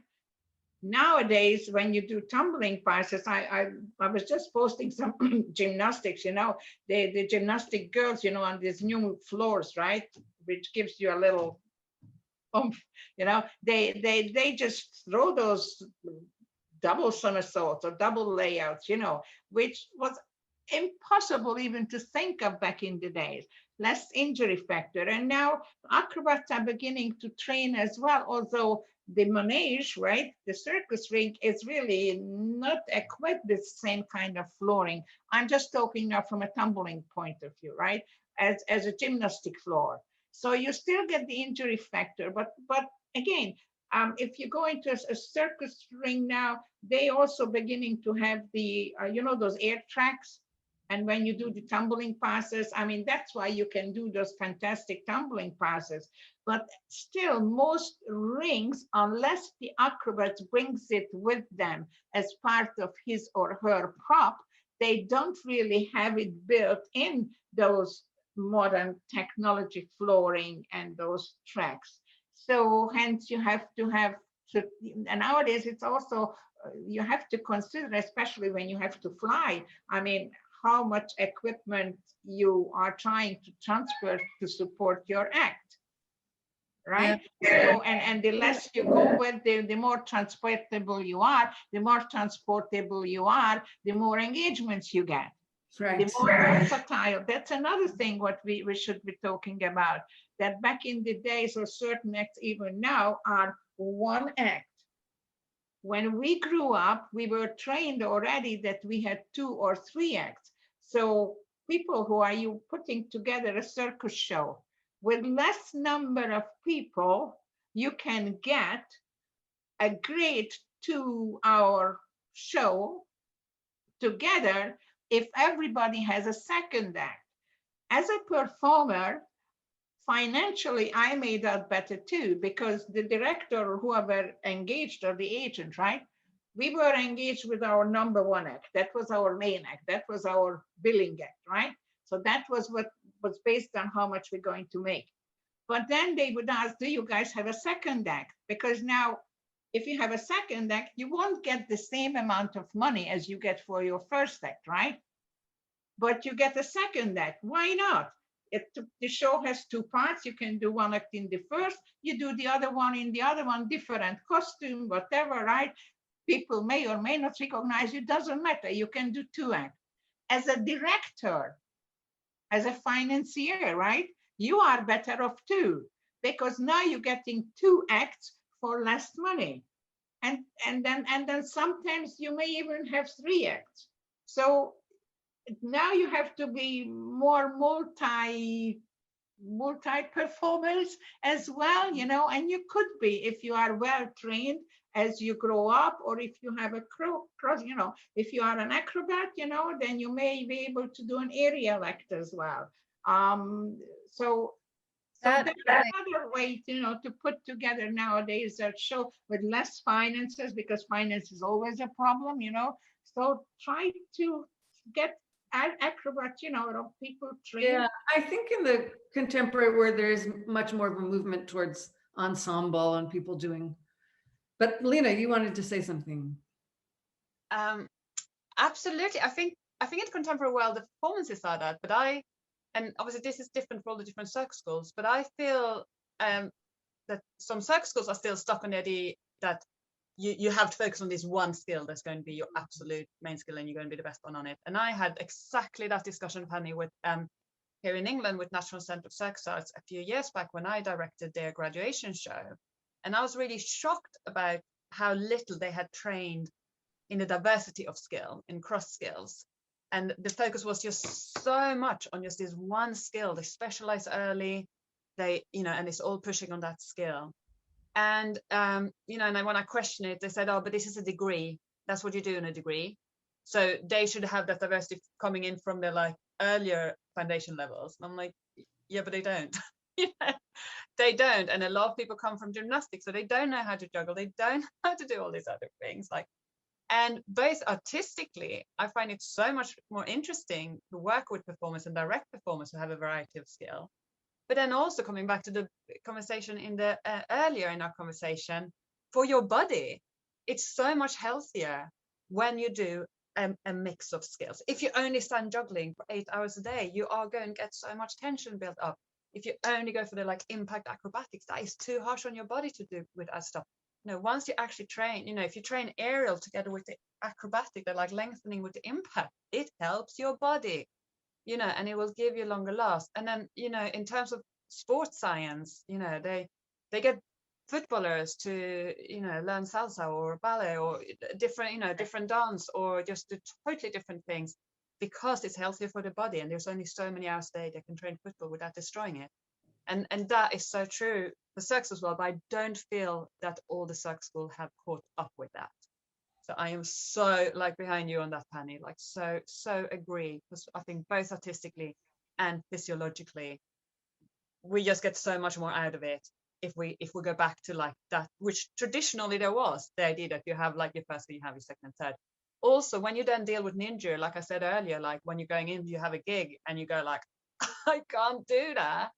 Nowadays, when you do tumbling passes, I was just posting some gymnastics, you know, the gymnastic girls, you know, on these new floors, right, which gives you a little oomph, you know, they just throw those double somersaults or double layouts, you know, which was impossible even to think of back in the days, less injury factor. And now acrobats are beginning to train as well, although the manege, right, the circus ring is really not equipped with the same kind of flooring. I'm just talking now from a tumbling point of view, right, as a gymnastic floor. So you still get the injury factor, but again, if you go into a circus ring now, they also beginning to have the, you know, those air tracks. And when you do the tumbling passes, I mean, that's why you can do those fantastic tumbling passes. But still, most rings, unless the acrobat brings it with them as part of his or her prop, they don't really have it built in those modern technology flooring and those tracks. So hence you have to have, and nowadays it's also, you have to consider, especially when you have to fly, I mean, how much equipment you are trying to transfer to support your act, right? Yeah. So, and the less you go with, the more transportable you are, the more transportable you are, the more engagements you get. Right. The more versatile. That's another thing what we should be talking about, that back in the days, or certain acts even now are one act. When we grew up, we were trained already that we had 2 or 3 acts. So people who are you putting together a circus show with less number of people, you can get a great 2-hour show together if everybody has a second act. As a performer, financially, I made out better too, because the director or whoever engaged, or the agent, right? We were engaged with our number 1 act. That was our main act. That was our billing act, right? So that was what was based on how much we're going to make. But then they would ask, do you guys have a second act? Because now, if you have a second act, you won't get the same amount of money as you get for your first act, right? But you get a second act. Why not? The show has two parts. You can do one act in the first, you do the other one in the other one, different costume, whatever, right? People may or may not recognize you, doesn't matter. You can do two acts. As a director, as a financier, right? You are better off too, because now you're getting two acts for less money. And then sometimes you may even have three acts. So now you have to be more multi performers as well, you know, and you could be if you are well trained as you grow up, or if you have a cross, you know, if you are an acrobat, you know, then you may be able to do an aerial act as well. So That that's another way, you know, to put together nowadays a show with less finances, because finance is always a problem, you know. So try to get acrobats, you know, or people trained. Yeah, I think in the contemporary where there's much more of a movement towards ensemble and people doing. But Lena, you wanted to say something. Absolutely. I think in contemporary world the performances are that, but and obviously this is different for all the different circus schools, but I feel that some circus schools are still stuck on the idea that you have to focus on this one skill that's going to be your absolute main skill and you're going to be the best one on it. And I had exactly that discussion, Penny, with here in England with National Centre of Circus Arts a few years back when I directed their graduation show. And I was really shocked about how little they had trained in the diversity of skill, in cross skills. And the focus was just so much on just this one skill. They specialize early, they, you know, and it's all pushing on that skill. And, you know, and when I questioned it, they said, oh, but this is a degree. That's what you do in a degree. So they should have that diversity coming in from their like earlier foundation levels. And I'm like, yeah, but they don't. They don't. And a lot of people come from gymnastics, so they don't know how to juggle. They don't know how to do all these other things. Like, and both artistically, I find it so much more interesting to work with performers and direct performers who have a variety of skill. But then also coming back to the conversation in the earlier in our conversation, for your body, it's so much healthier when you do a mix of skills. If you only stand juggling for 8 hours a day, you are going to get so much tension built up. If you only go for the like impact acrobatics, that is too harsh on your body to do with that stuff. You know, once you actually train, you know, if you train aerial together with the acrobatic, they're like lengthening with the impact, it helps your body, you know, and it will give you longer last. And then, you know, in terms of sports science, you know, they get footballers to, you know, learn salsa or ballet or different, you know, different dance or just do totally different things because it's healthier for the body. And there's only so many hours a day they can train football without destroying it. And that is so true for circus as well, but I don't feel that all the circus schools have caught up with that. So I am so like behind you on that, Penny, like so agree, because I think both artistically and physiologically, we just get so much more out of it if we go back to like that, which traditionally there was the idea that you have like your first, you have your second and third. Also, when you then deal with ninja, like I said earlier, like when you're going in, you have a gig and you go like, I can't do that.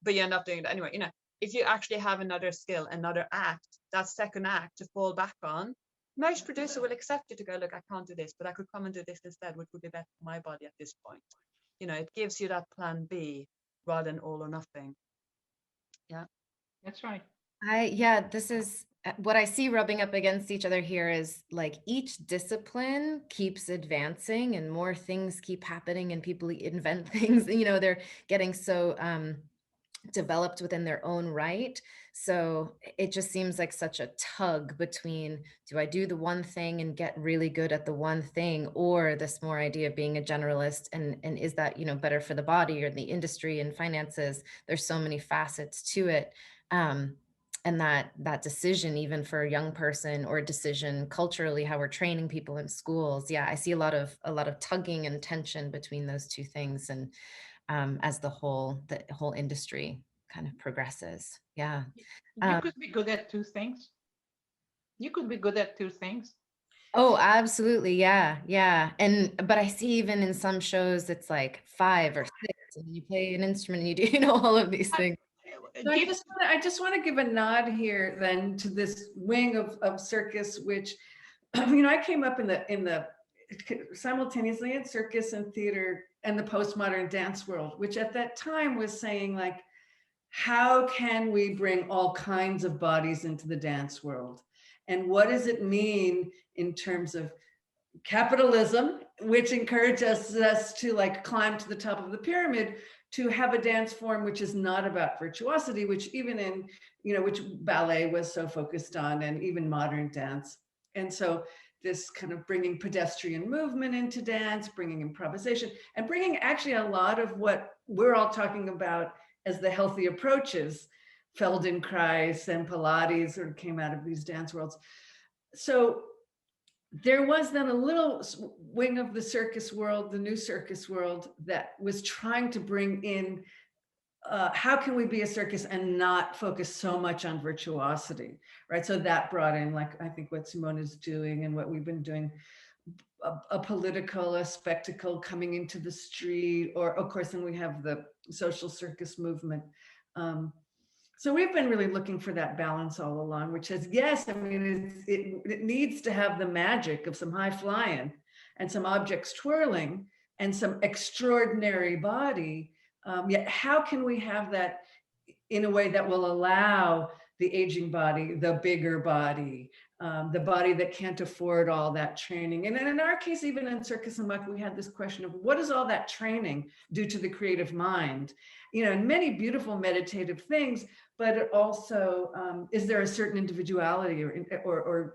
But you end up doing it anyway. You know, if you actually have another skill, another act, that second act to fall back on, most producer will accept you to go, look, I can't do this, but I could come and do this instead, which would be better for my body at this point. You know, it gives you that plan B rather than all or nothing. Yeah, that's right. Yeah, this is what I see rubbing up against each other here is like each discipline keeps advancing and more things keep happening and people invent things, you know, they're getting so developed within their own right. So it just seems like such a tug between, do I do the one thing and get really good at the one thing, or this more idea of being a generalist, and is that, you know, better for the body or the industry and finances? There's so many facets to it. And that decision, even for a young person, or a decision culturally, how we're training people in schools. Yeah, I see a lot of tugging and tension between those two things. And as the whole industry kind of progresses. Yeah. You could be good at two things. You could be good at two things. Oh, absolutely. Yeah. Yeah. But I see even in some shows, it's like 5 or 6, and you play an instrument and you do, you know, all of these things. So I just want to give a nod here then to this wing of circus, which, I came up in the simultaneously in circus and theater and the postmodern dance world, which at that time was saying like, how can we bring all kinds of bodies into the dance world? And what does it mean in terms of capitalism, which encourages us to like climb to the top of the pyramid, to have a dance form which is not about virtuosity, which even in, which ballet was so focused on, and even modern dance. And so this kind of bringing pedestrian movement into dance, bringing improvisation, and bringing actually a lot of what we're all talking about as the healthy approaches, Feldenkrais and Pilates sort of came out of these dance worlds. So there was then a little wing of the circus world, the new circus world, that was trying to bring in how can we be a circus and not focus so much on virtuosity, right? So that brought in, like, I think what Simone is doing and what we've been doing, a spectacle coming into the street, or of course, then we have the social circus movement. So we've been really looking for that balance all along, which is, yes, I mean, it needs to have the magic of some high flying and some objects twirling and some extraordinary body. Yet how can we have that in a way that will allow the aging body, the bigger body, the body that can't afford all that training? And then in our case, even in Circus and Muck, we had this question of what does all that training do to the creative mind? And many beautiful meditative things, but also, is there a certain individuality or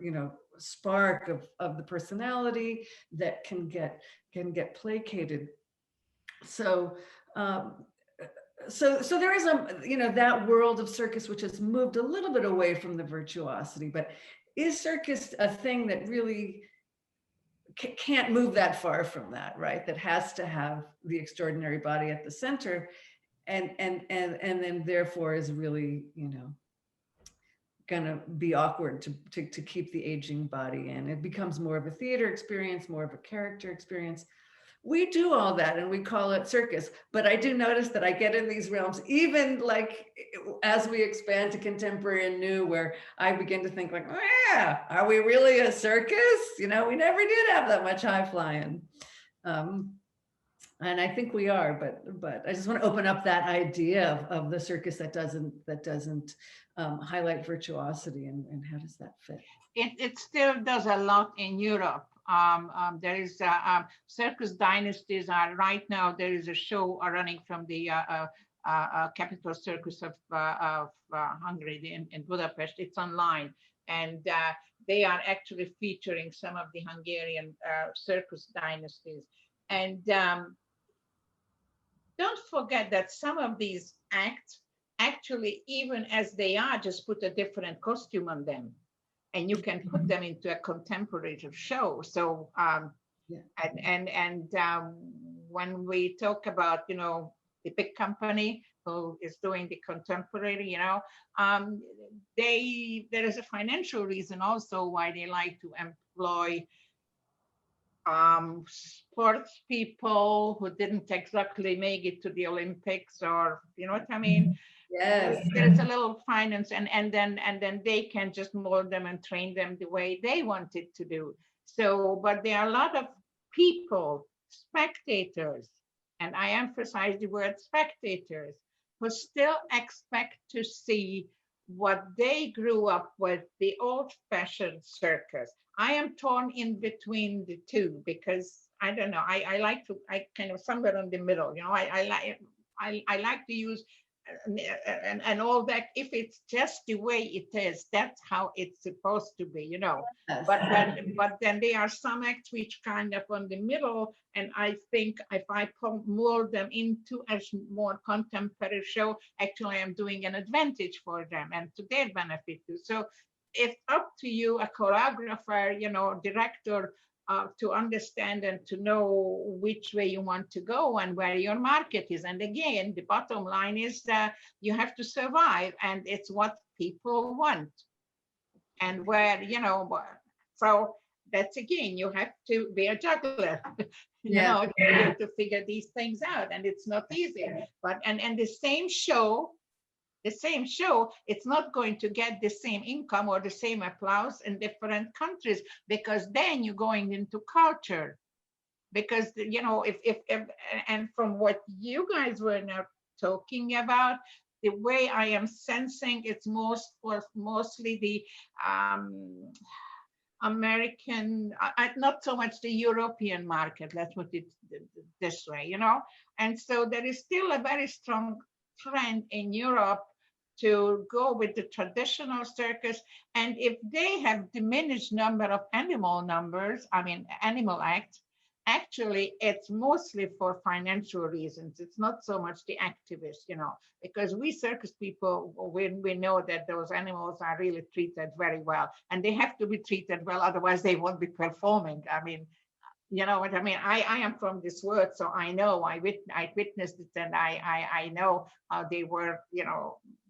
spark of the personality that can get placated? So there is that world of circus which has moved a little bit away from the virtuosity, but is circus a thing that really can't move that far from that, right? That has to have the extraordinary body at the center, and then therefore is really gonna be awkward to keep the aging body in. It becomes more of a theater experience, more of a character experience. We do all that and we call it circus, but I do notice that I get in these realms, even like as we expand to contemporary and new, where I begin to think like, oh yeah, are we really a circus? We never did have that much high flying. And I think we are, but I just want to open up that idea of the circus that doesn't highlight virtuosity, and how does that fit? It still does a lot in Europe. There is circus dynasties are right now. There is a show running from the capital circus of Hungary in Budapest. It's online, and they are actually featuring some of the Hungarian circus dynasties. And don't forget that some of these acts actually, even as they are, just put a different costume on them, and you can put them into a contemporary show. So when we talk about the big company who is doing the contemporary, there is a financial reason also why they like to employ sports people who didn't exactly make it to the Olympics, or what I mean. Yes, there's a little finance, and then they can just mold them and train them the way they want it to do. So, but there are a lot of people, spectators, and I emphasize the word spectators, who still expect to see what they grew up with, the old-fashioned circus. I am torn in between the two, because I don't know. I kind of somewhere in the middle. I like to use and all that. If it's just the way it is, that's how it's supposed to be. Yes. But then there are some acts which kind of on the middle, and I think if I mold them into a more contemporary show, actually I'm doing an advantage for them and to their benefit too. So it's up to you, a choreographer, director, to understand and to know which way you want to go and where your market is. And again, the bottom line is that you have to survive, and it's what people want. And where, so that's, again, you have to be a juggler, to figure these things out. And it's not easy. But and the same show, the same show, it's not going to get the same income or the same applause in different countries, because then you're going into culture. Because if and from what you guys were now talking about, the way I am sensing, it's mostly the um American, not so much the European market, let's put it this way, And so there is still a very strong trend in Europe to go with the traditional circus. And if they have diminished number of animal numbers, I mean, animal acts, actually, it's mostly for financial reasons. It's not so much the activists, because we circus people, we know that those animals are really treated very well, and they have to be treated well, otherwise they won't be performing. I mean, you know what I mean? I am from this world, so I know, I witnessed it, and I know how they were,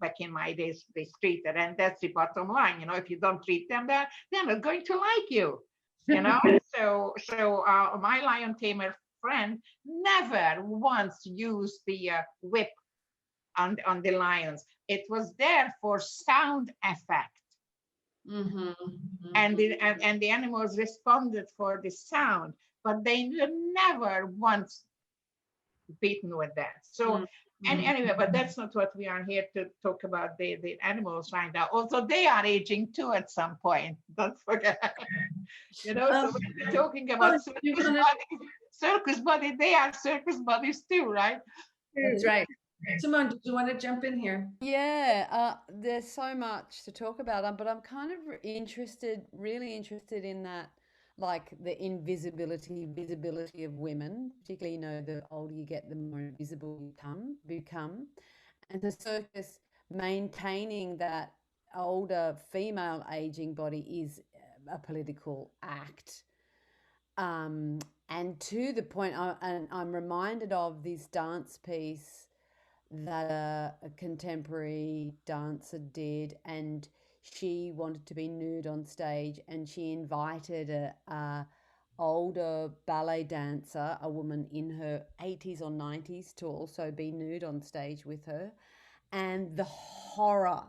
back in my days, they treated, and that's the bottom line. If you don't treat them, they're not going to like you. You know, so my lion tamer friend never once used the whip on the lions. It was there for sound effect. Mm-hmm. And the animals responded for the sound, but they were never once beaten with that. So, and anyway, but that's not what we are here to talk about, the animals right now. Also, they are aging too at some point. Don't forget. So we're talking about circus body, they are circus bodies too, right? That's right. Simone, did you want to jump in here? Yeah, there's so much to talk about, but I'm kind of really interested in that, like the visibility of women, particularly, the older you get, the more invisible you become. And the circus maintaining that older female aging body is a political act. And to the point, and I'm reminded of this dance piece that a contemporary dancer did, and she wanted to be nude on stage, and she invited a older ballet dancer, a woman in her 80s or 90s, to also be nude on stage with her. And the horror,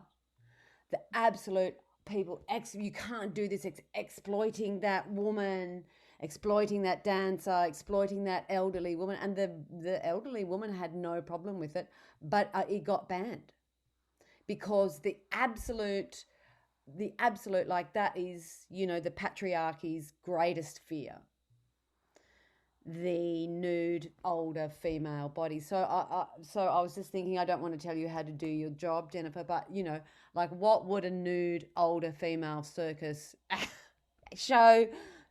the absolute people, you can't do this, exploiting that woman, exploiting that dancer, exploiting that elderly woman. And the elderly woman had no problem with it, but it got banned because the absolute, like, that is, the patriarchy's greatest fear, the nude older female body. So I was just thinking, I don't want to tell you how to do your job, Jennifer, but like, what would a nude older female circus show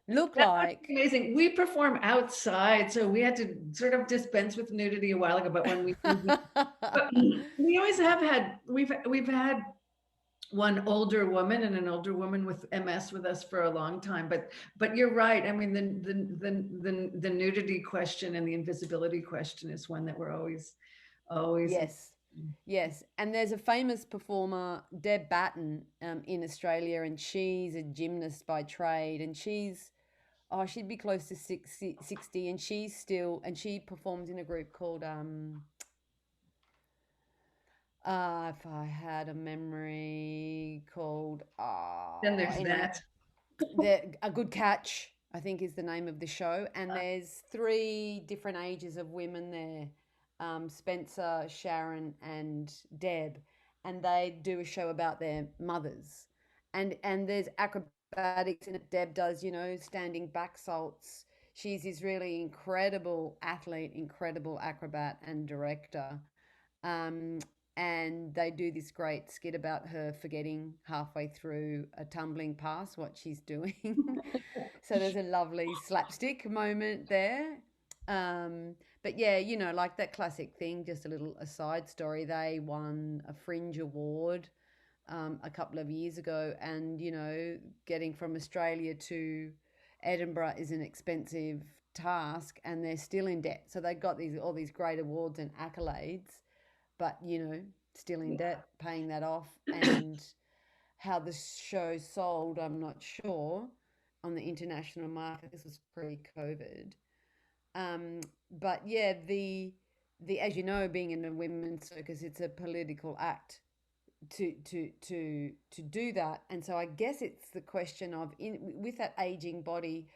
look like? Amazing. We perform outside, so we had to sort of dispense with nudity a while ago. But when we always have had, we've had one older woman and an older woman with MS with us for a long time. But you're right. I mean, the nudity question and the invisibility question is one that we're always. Yes. And there's a famous performer, Deb Batten, in Australia, and she's a gymnast by trade, and she'd be close to 60, and she performs in a group called if I had a memory, called then there's that. A Good Catch, I think, is the name of the show, and there's 3 different ages of women there, Spencer, Sharon, and Deb, and they do a show about their mothers, and there's acrobatics in it. Deb does, standing back salts. She's this really incredible athlete, incredible acrobat and director. And they do this great skit about her forgetting halfway through a tumbling past what she's doing. So there's a lovely slapstick moment there. But yeah, like that classic thing, just a little aside story. They won a Fringe Award a couple of years ago, and getting from Australia to Edinburgh is an expensive task, and they're still in debt. So they got all these great awards and accolades, but still in debt, paying that off. And how the show sold, I'm not sure, on the international market. This was pre-COVID. But yeah, the as you know, being in a women's circus, it's a political act to do that. And so I guess it's the question of, with that aging body,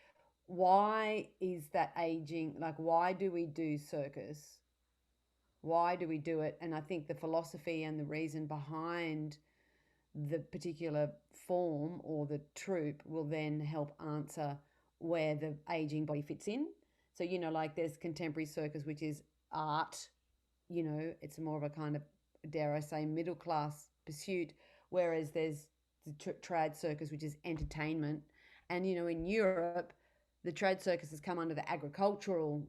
why is that aging, like, why do we do circus? Why do we do it? And I think the philosophy and the reason behind the particular form or the troupe will then help answer where the aging body fits in. So, you know, like there's contemporary circus, which is art, you know, it's more of a kind of, dare I say, middle class pursuit, whereas there's the trad circus, which is entertainment. And, you know, in Europe, the trad circus has come under the agricultural,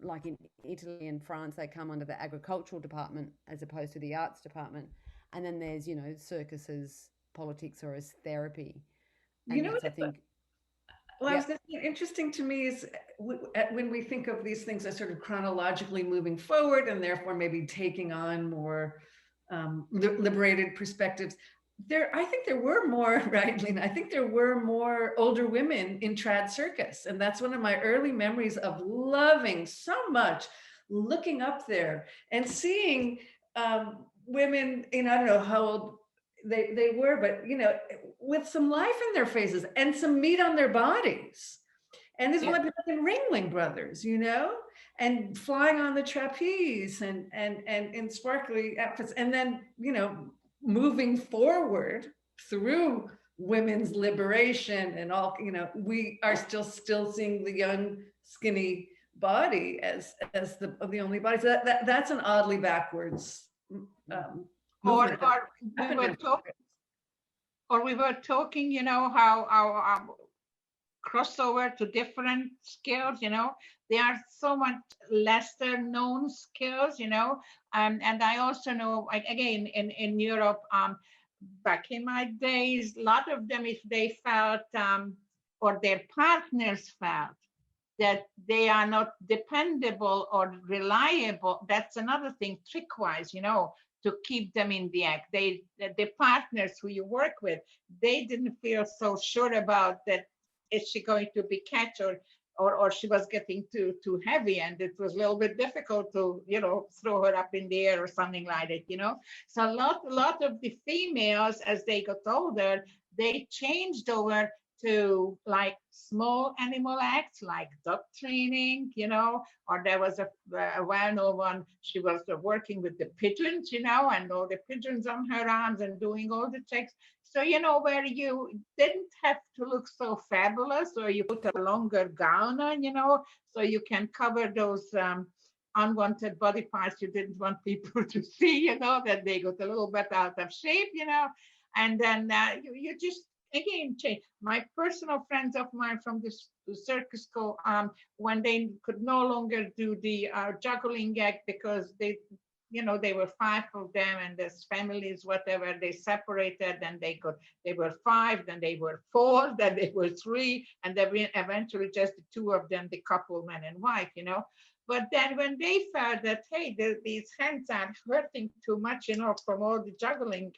like in Italy and France, they come under the agricultural department as opposed to the arts department. And then there's, you know, circus as politics or as therapy. And You know what I think, well, I was thinking, interesting to me is when we think of these things as sort of chronologically moving forward and therefore maybe taking on more liberated perspectives. I think there were more, right, Lena? I think there were more older women in trad circus. And that's one of my early memories of loving so much, looking up there and seeing women in, I don't know how old they were, but, you know, with some life in their faces and some meat on their bodies. And this one in Ringling Brothers, you know, and flying on the trapeze and in sparkly outfits. And then, you know, moving forward through women's liberation and all, you know, we are still seeing the young, skinny body as the only body. So that's an oddly backwards movement. We were talking, you know, how crossover to different skills, you know, they are so much lesser known skills, you know, and I also know, like, again, in Europe, back in my days, a lot of them, if they felt or their partners felt that they are not dependable or reliable, that's another thing, trick-wise, you know, to keep them in the act. The partners who you work with, they didn't feel so sure about that. Is she going to be catch or she was getting too heavy, and it was a little bit difficult to, you know, throw her up in the air or something like that, you know. So a lot of the females, as they got older, they changed over to like small animal acts like dog training, you know, or there was a well-known one, she was working with the pigeons, you know, and all the pigeons on her arms and doing all the tricks. So, you know, where you didn't have to look so fabulous, or you put a longer gown on, you know, so you can cover those unwanted body parts you didn't want people to see, you know, that they got a little bit out of shape, you know, and then you just, again, change. My personal friends of mine from the circus school, when they could no longer do the juggling act because they, you know, they were 5 of them and there's families, whatever, they separated, and they were 5, then they were 4, then they were 3, and then eventually just the 2 of them, the couple, man and wife, you know. But then when they felt that, hey, these hands are hurting too much, you know, from all the juggling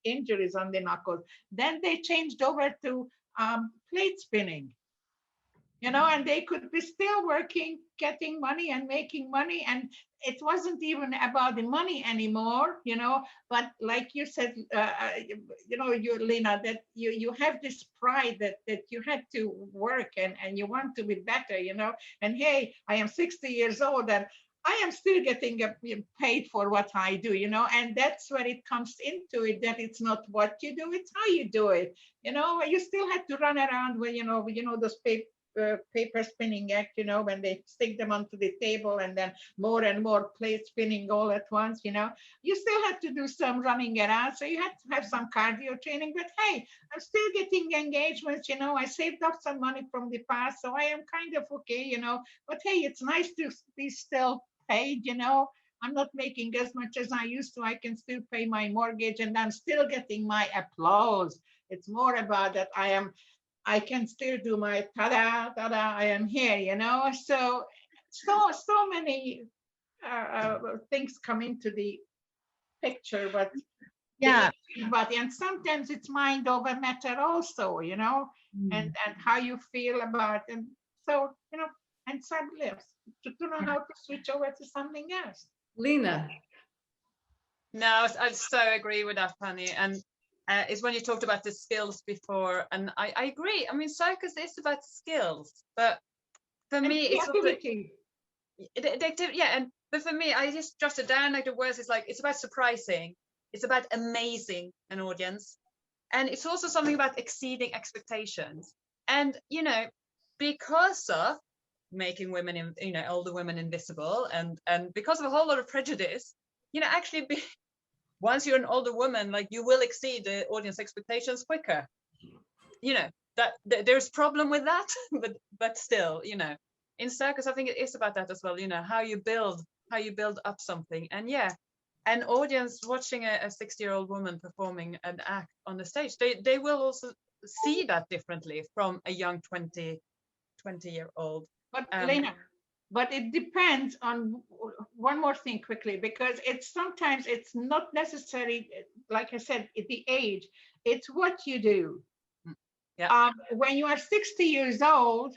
injuries on the knuckles, then they changed over to plate spinning, you know, and they could be still working, getting money and making money. And it wasn't even about the money anymore, you know, but like you said, you know, Lena, that you have this pride that you had to work and you want to be better, you know, and hey, I am 60 years old and I am still getting paid for what I do, you know, and that's where it comes into it, that it's not what you do, it's how you do it. You know, you still have to run around with, you know, those paper spinning act, you know, when they stick them onto the table and then more and more plate spinning all at once, you know, you still have to do some running around. So you have to have some cardio training, but hey, I'm still getting engagements, you know, I saved up some money from the past, so I am kind of okay, you know, but hey, it's nice to be still paid, you know. I'm not making as much as I used to. I can still pay my mortgage and I'm still getting my applause. It's more about that I can still do my ta-da, I am here, you know. So many things come into the picture, but Yeah. and sometimes it's mind over matter also, you know, and how you feel about it. And so, you know, and suddenly to know how to switch over to something else. Lena. No, I so agree with that, Penny. And it's when you talked about the skills before, and I agree. I mean, circus is about skills, but for me, it's also Creativity. but for me, I just jotted down like the words. It's like it's about surprising, it's about amazing an audience, and it's also something about exceeding expectations. And because of making women, older women invisible, and because of a whole lot of prejudice, actually once you're an older woman, like you will exceed the audience expectations quicker. That there's problem with that, but still, in circus, I think it is about that as well. How you build up something, and an audience watching a 60-year-old woman performing an act on the stage, they will also see that differently from a young 20-year-old. But Lena, but it depends on one more thing quickly, because sometimes it's not necessary, like I said, the age, it's what you do. Yeah. When you are 60 years old,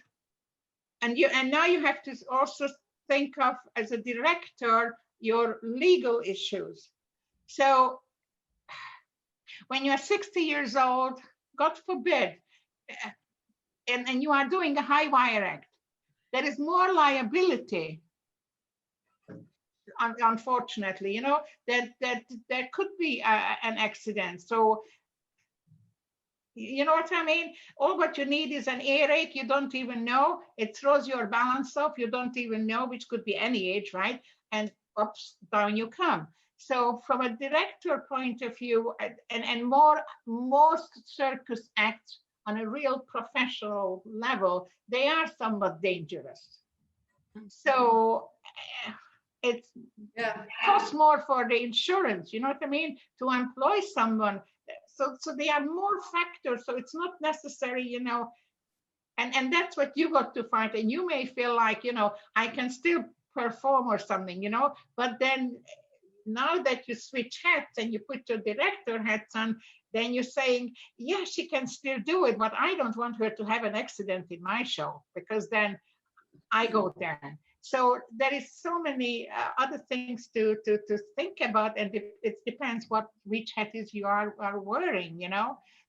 and now you have to also think of, as a director, your legal issues. So when you're 60 years old, God forbid, and you are doing a high wire act, there is more liability, unfortunately, that there could be an accident. So you know what I mean? All what you need is an earache. You don't even know. It throws your balance off. You don't even know, which could be any age, right? And ups, down you come. So from a director point of view, and most circus acts on a real professional level, they are somewhat dangerous. So it costs more for the insurance, you know what I mean, to employ someone. So there are more factors. So it's not necessary, and that's what you got to find. And you may feel like, I can still perform or something, but then now that you switch hats and you put your director hats on, then you're saying, yeah, she can still do it, but I don't want her to have an accident in my show, because then I go there. So there is so many other things to think about, and it depends which hat is you are wearing,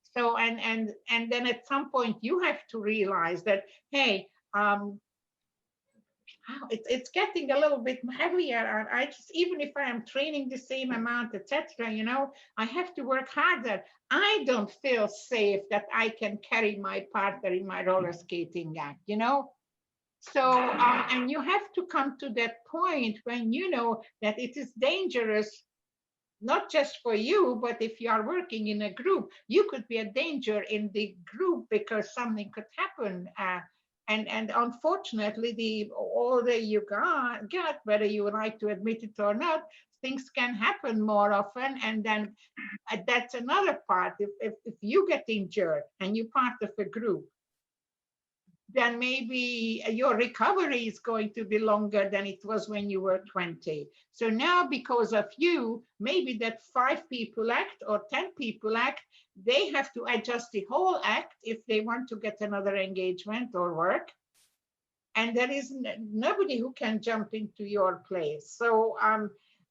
So and then at some point you have to realize that, hey, it's getting a little bit heavier. I just, even if I am training the same amount, etc., I have to work harder. I don't feel safe that I can carry my partner in my roller skating act, So, and you have to come to that point when you know that it is dangerous, not just for you, but if you are working in a group, you could be a danger in the group because something could happen. And unfortunately, the older you get, whether you would like to admit it or not, things can happen more often. And then that's another part. If you get injured and you're part of a group, then maybe your recovery is going to be longer than it was when you were 20. So now, because of you, maybe that 5 people act or 10 people act, they have to adjust the whole act if they want to get another engagement or work. And there is nobody who can jump into your place. So,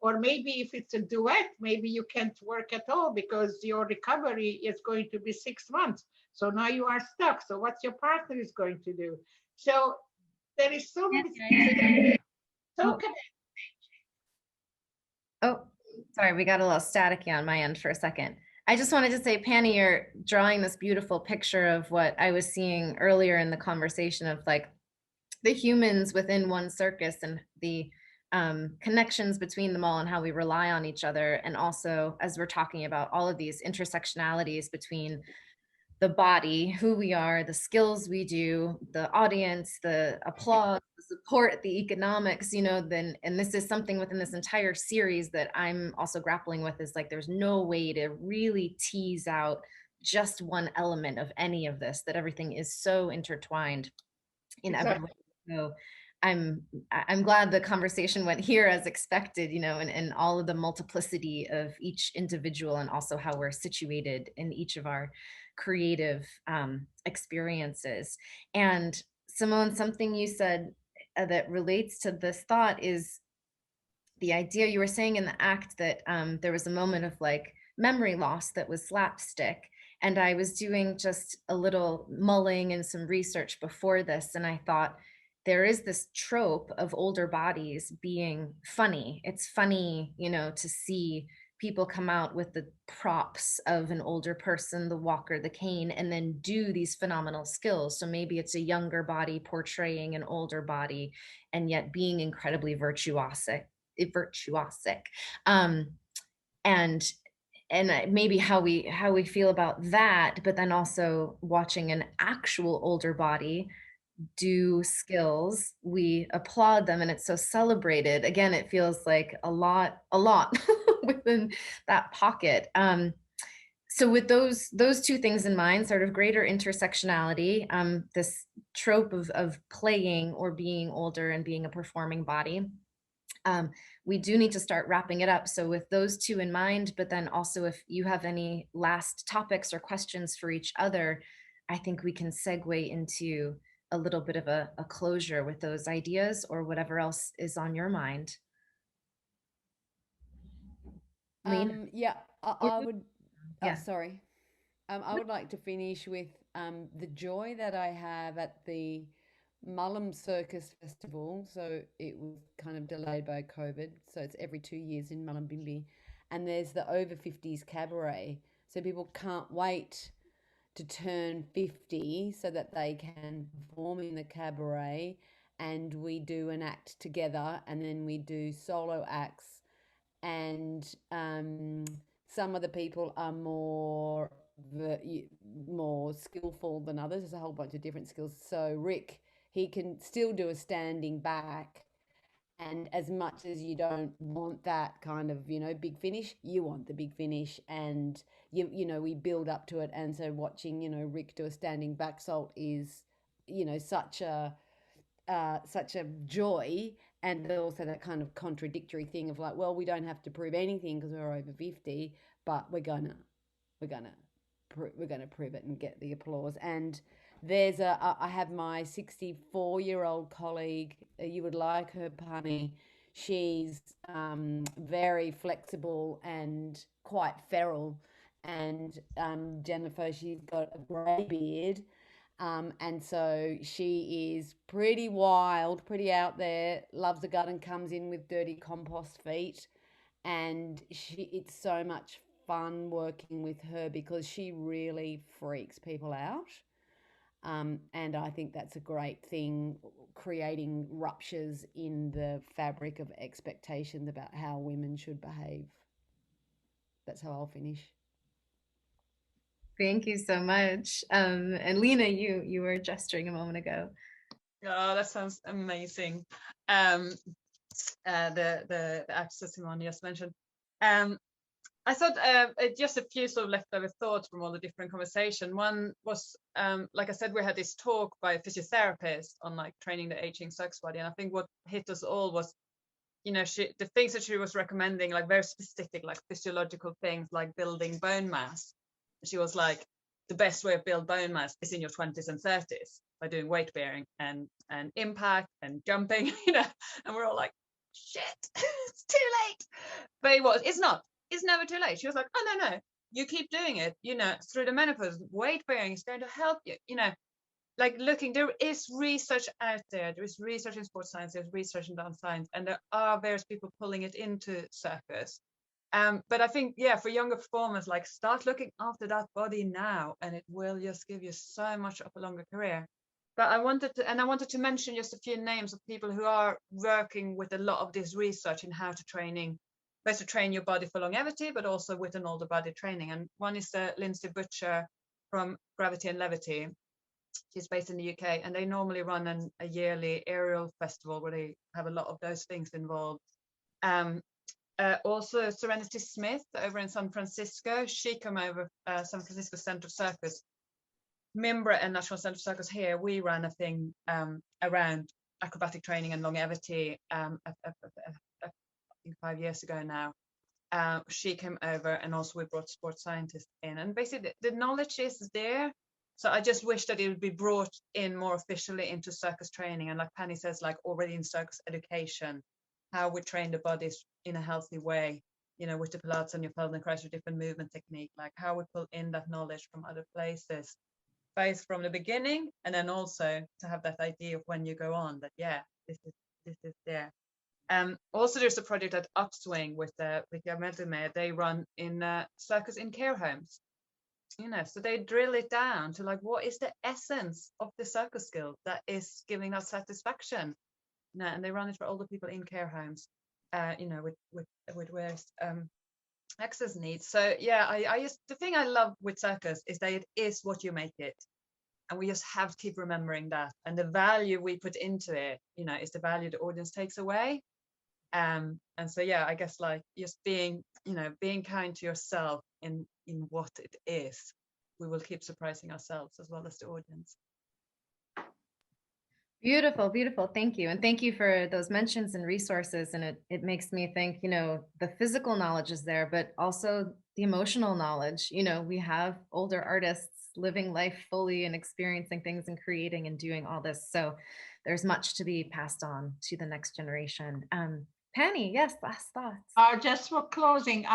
or maybe if it's a duet, maybe you can't work at all because your recovery is going to be 6 months. So now you are stuck. So what's your partner is going to do? So there is so many things. Oh, sorry, we got a little staticky on my end for a second. I just wanted to say, Penny, you're drawing this beautiful picture of what I was seeing earlier in the conversation of like the humans within one circus and the connections between them all and how we rely on each other. And also, as we're talking about all of these intersectionalities between the body, who we are, the skills we do, the audience, the applause, the support, the economics, then, and this is something within this entire series that I'm also grappling with, is like, there's no way to really tease out just one element of any of this, that everything is so intertwined in every way. So I'm glad the conversation went here as expected, and all of the multiplicity of each individual, and also how we're situated in each of our creative experiences. And Simone, something you said that relates to this thought is the idea you were saying in the act that there was a moment of like memory loss that was slapstick. And I was doing just a little mulling and some research before this, and I thought there is this trope of older bodies being funny. It's funny, you know, to see people come out with the props of an older person, the walker, the cane, and then do these phenomenal skills. So maybe it's a younger body portraying an older body and yet being incredibly virtuosic. Um, and maybe how we feel about that, but then also watching an actual older body do skills, we applaud them and it's so celebrated. Again, it feels like a lot within that pocket. So with those two things in mind, sort of greater intersectionality, this trope of playing or being older and being a performing body, we do need to start wrapping it up. So with those two in mind, but then also if you have any last topics or questions for each other, I think we can segue into a little bit of a closure with those ideas or whatever else is on your mind. Lena? Yeah, I would. Yeah. Sorry. I would like to finish with the joy that I have at the Mullum Circus Festival. So it was kind of delayed by COVID. So it's every 2 years in Mullumbimby. And there's the over 50s cabaret. So people can't wait to turn 50 so that they can perform in the cabaret. And we do an act together, and then we do solo acts. And some of the people are more skillful than others. There's a whole bunch of different skills. So Rick, he can still do a standing back, and as much as you don't want that kind of, you know, big finish, you want the big finish, and you know, we build up to it. And so watching, you know, Rick do a standing back salt is, you know, such a joy. And also that kind of contradictory thing of like, well, we don't have to prove anything because we're over 50, but we're gonna prove it and get the applause. And there's I have my 64-year-old colleague. You would like her, Pani. She's very flexible and quite feral. And Jennifer, she's got a grey beard. And so she is pretty wild, pretty out there, loves the garden, comes in with dirty compost feet. And it's so much fun working with her because she really freaks people out. And I think that's a great thing, creating ruptures in the fabric of expectations about how women should behave. That's how I'll finish. Thank you so much. And Lena, you were gesturing a moment ago. Oh, that sounds amazing. The access Simone just mentioned. I thought just a few sort of leftover thoughts from all the different conversation. One was, like I said, we had this talk by a physiotherapist on like training the aging sex body, and I think what hit us all was, you know, the things that she was recommending, like very specific, like physiological things, like building bone mass. She was like, the best way of build bone mass is in your 20s and 30s by doing weight bearing and impact and jumping, you know. And we're all like, shit, it's too late. But it's never too late. She was like, oh no, you keep doing it, you know, through the menopause. Weight bearing is going to help you, you know. Like there is research out there is research in sports science, there's research in dance science, and there are various people pulling it into circus. But I think, yeah, for younger performers, like start looking after that body now, and it will just give you so much of a longer career. But I wanted to mention just a few names of people who are working with a lot of this research in how to both to train your body for longevity, but also with an older body training. And one is Lindsay Butcher from Gravity and Levity. She's based in the UK, and they normally run a yearly aerial festival where they have a lot of those things involved. Also Serenity Smith over in San Francisco. She came over San Francisco Center of Circus. Mimbra and National Center of Circus here, we ran a thing around acrobatic training and longevity I think 5 years ago now. She came over, and also we brought sports scientists in, and basically the knowledge is there. So I just wish that it would be brought in more officially into circus training, and like Penny says, like already in circus education, how we train the bodies in a healthy way, you know, with the Pilates and your Feldenkrais or different movement technique, like how we pull in that knowledge from other places, both from the beginning and then also to have that idea of when you go on that, yeah, this is there. Also, there's a project at Upswing with Yamedime. They run in CIRCUS in care homes, you know, so they drill it down to like, what is the essence of the CIRCUS skill that is giving us satisfaction? You know, and they run it for older people in care homes, you know, with various access needs. So yeah, I just, the thing I love with CIRCUS is that it is what you make it. And we just have to keep remembering that. And the value we put into it, you know, is the value the audience takes away. And so yeah, I guess like just being, you know, being kind to yourself in what it is, we will keep surprising ourselves as well as the audience. Beautiful, beautiful. Thank you. And thank you for those mentions and resources. And it makes me think, you know, the physical knowledge is there, but also the emotional knowledge. You know, we have older artists living life fully and experiencing things and creating and doing all this. So there's much to be passed on to the next generation. Penny, yes, last thoughts. Just for closing,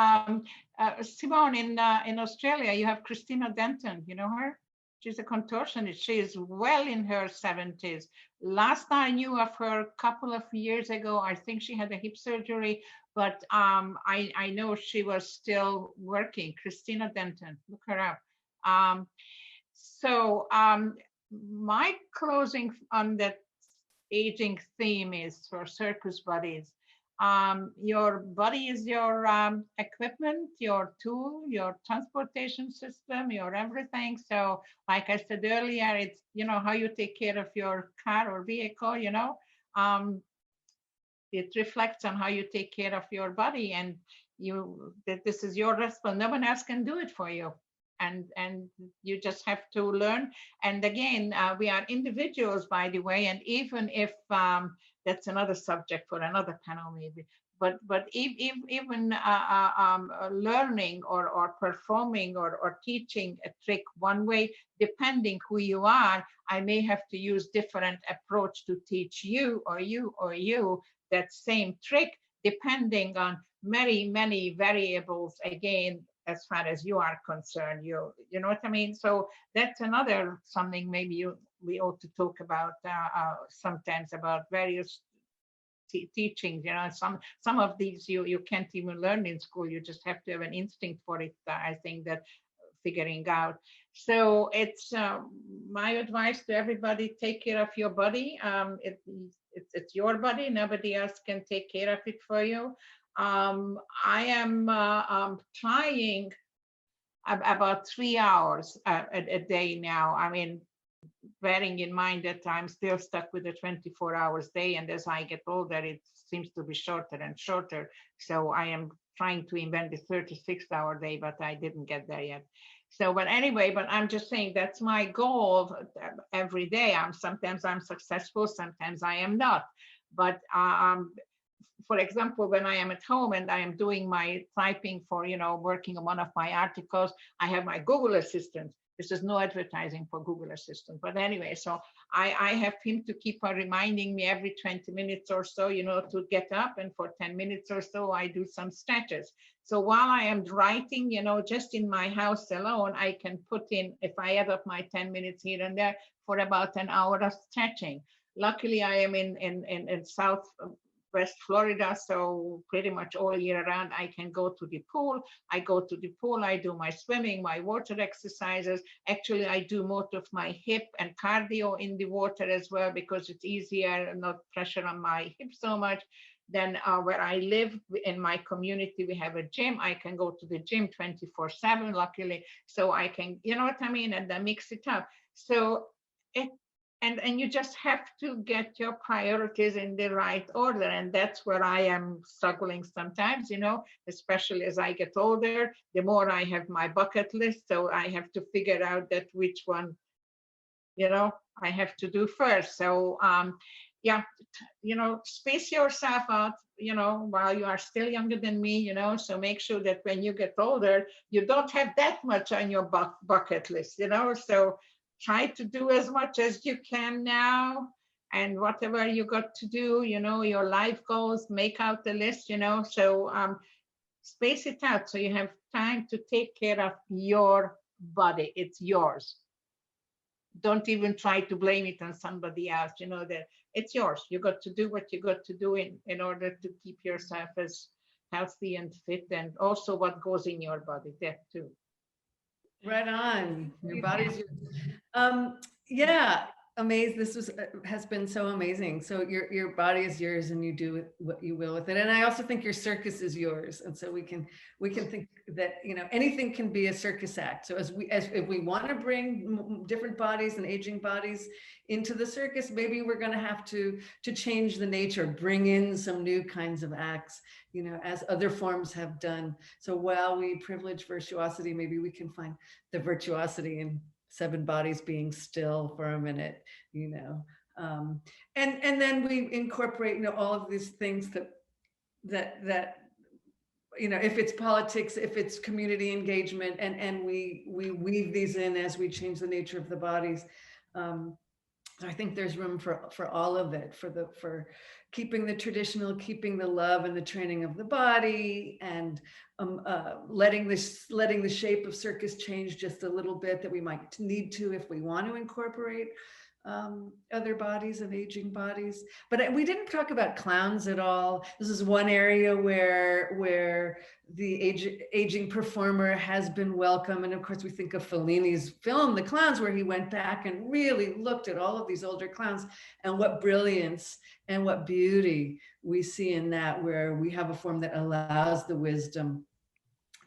Simone, in Australia, you have Christina Denton. You know her? She's a contortionist. She is well in her 70s. Last I knew of her a couple of years ago, I think she had a hip surgery, but I know she was still working. Christina Denton, look her up. My closing on that aging theme is for circus buddies. Your body is your equipment, your tool, your transportation system, your everything. So like I said earlier, it's, you know, how you take care of your car or vehicle, you know, it reflects on how you take care of your body, and that this is your responsibility. No one else can do it for you. And you just have to learn. And again, we are individuals, by the way, and even if that's another subject for another panel maybe, but even learning or performing or teaching a trick one way, depending who you are, I may have to use different approach to teach you or you that same trick, depending on many variables, again, as far as you are concerned. You know what I mean? So that's another something maybe we ought to talk about sometimes, about various teachings. You know, some of these you can't even learn in school. You just have to have an instinct for it. I think that figuring out. So it's my advice to everybody: take care of your body. It's your body. Nobody else can take care of it for you. I am trying about 3 hours a day now. I mean, bearing in mind that I'm still stuck with a 24 hours day, and as I get older, it seems to be shorter and shorter. So I am trying to invent the 36-hour day, but I didn't get there yet. So, but anyway, but I'm just saying that's my goal every day. Sometimes I'm successful, sometimes I am not. But for example, when I am at home and I am doing my typing for, you know, working on one of my articles, I have my Google Assistant. This is no advertising for Google Assistant. But anyway, so I have him to keep on reminding me every 20 minutes or so, you know, to get up. And for 10 minutes or so, I do some stretches. So while I am writing, you know, just in my house alone, I can put in, if I add up my 10 minutes here and there, for about an hour of stretching. Luckily, I am in West Florida, so pretty much all year round I can go to the pool. I go to the pool, I do my swimming, my water exercises. Actually, I do most of my hip and cardio in the water as well, because it's easier, not pressure on my hip so much. Then where I live in my community, we have a gym. I can go to the gym 24/7, luckily. So I can, you know what I mean? And then mix it up. So and you just have to get your priorities in the right order. And that's where I am struggling sometimes, you know, especially as I get older, the more I have my bucket list. So I have to figure out that which one, you know, I have to do first. So yeah, you know, space yourself out, you know, while you are still younger than me, you know, so make sure that when you get older, you don't have that much on your bucket list, you know. So try to do as much as you can now, and whatever you got to do, your life goals, make out the list, so space it out so you have time to take care of your body. It's yours. Don't even try to blame it on somebody else. That it's yours. You got to do what you got to do in order to keep yourself as healthy and fit, and also what goes in your body, that too. Right on. Your body's yeah, amazing. This has been so amazing. So your body is yours, and you do what you will with it. And I also think your circus is yours. And so we can think that anything can be a circus act. So as if we want to bring different bodies and aging bodies into the circus, maybe we're going to have to change the nature, bring in some new kinds of acts, as other forms have done. So while we privilege virtuosity, maybe we can find the virtuosity in 7 bodies being still for a minute, and then we incorporate, all of these things that if it's politics, if it's community engagement, and we weave these in as we change the nature of the bodies. So I think there's room for all of it, for keeping the traditional, keeping the love and the training of the body, and letting the shape of circus change just a little bit, that we might need to if we want to incorporate other bodies and aging bodies. But we didn't talk about clowns at all. This is one area where the aging performer has been welcome. And of course, we think of Fellini's film, The Clowns, where he went back and really looked at all of these older clowns, and what brilliance and what beauty we see in that, where we have a form that allows the wisdom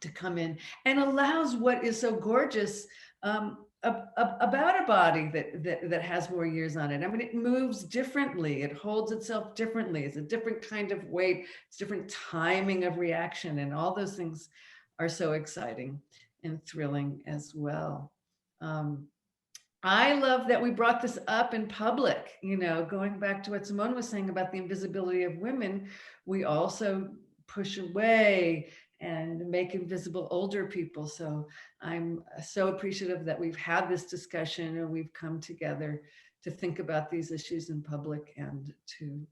to come in and allows what is so gorgeous about a body that has more years on it. I mean, it moves differently. It holds itself differently. It's a different kind of weight. It's different timing of reaction. And all those things are so exciting and thrilling as well. I love that we brought this up in public, going back to what Simone was saying about the invisibility of women. We also push away and make invisible older people. So I'm so appreciative that we've had this discussion, and we've come together to think about these issues in public, and to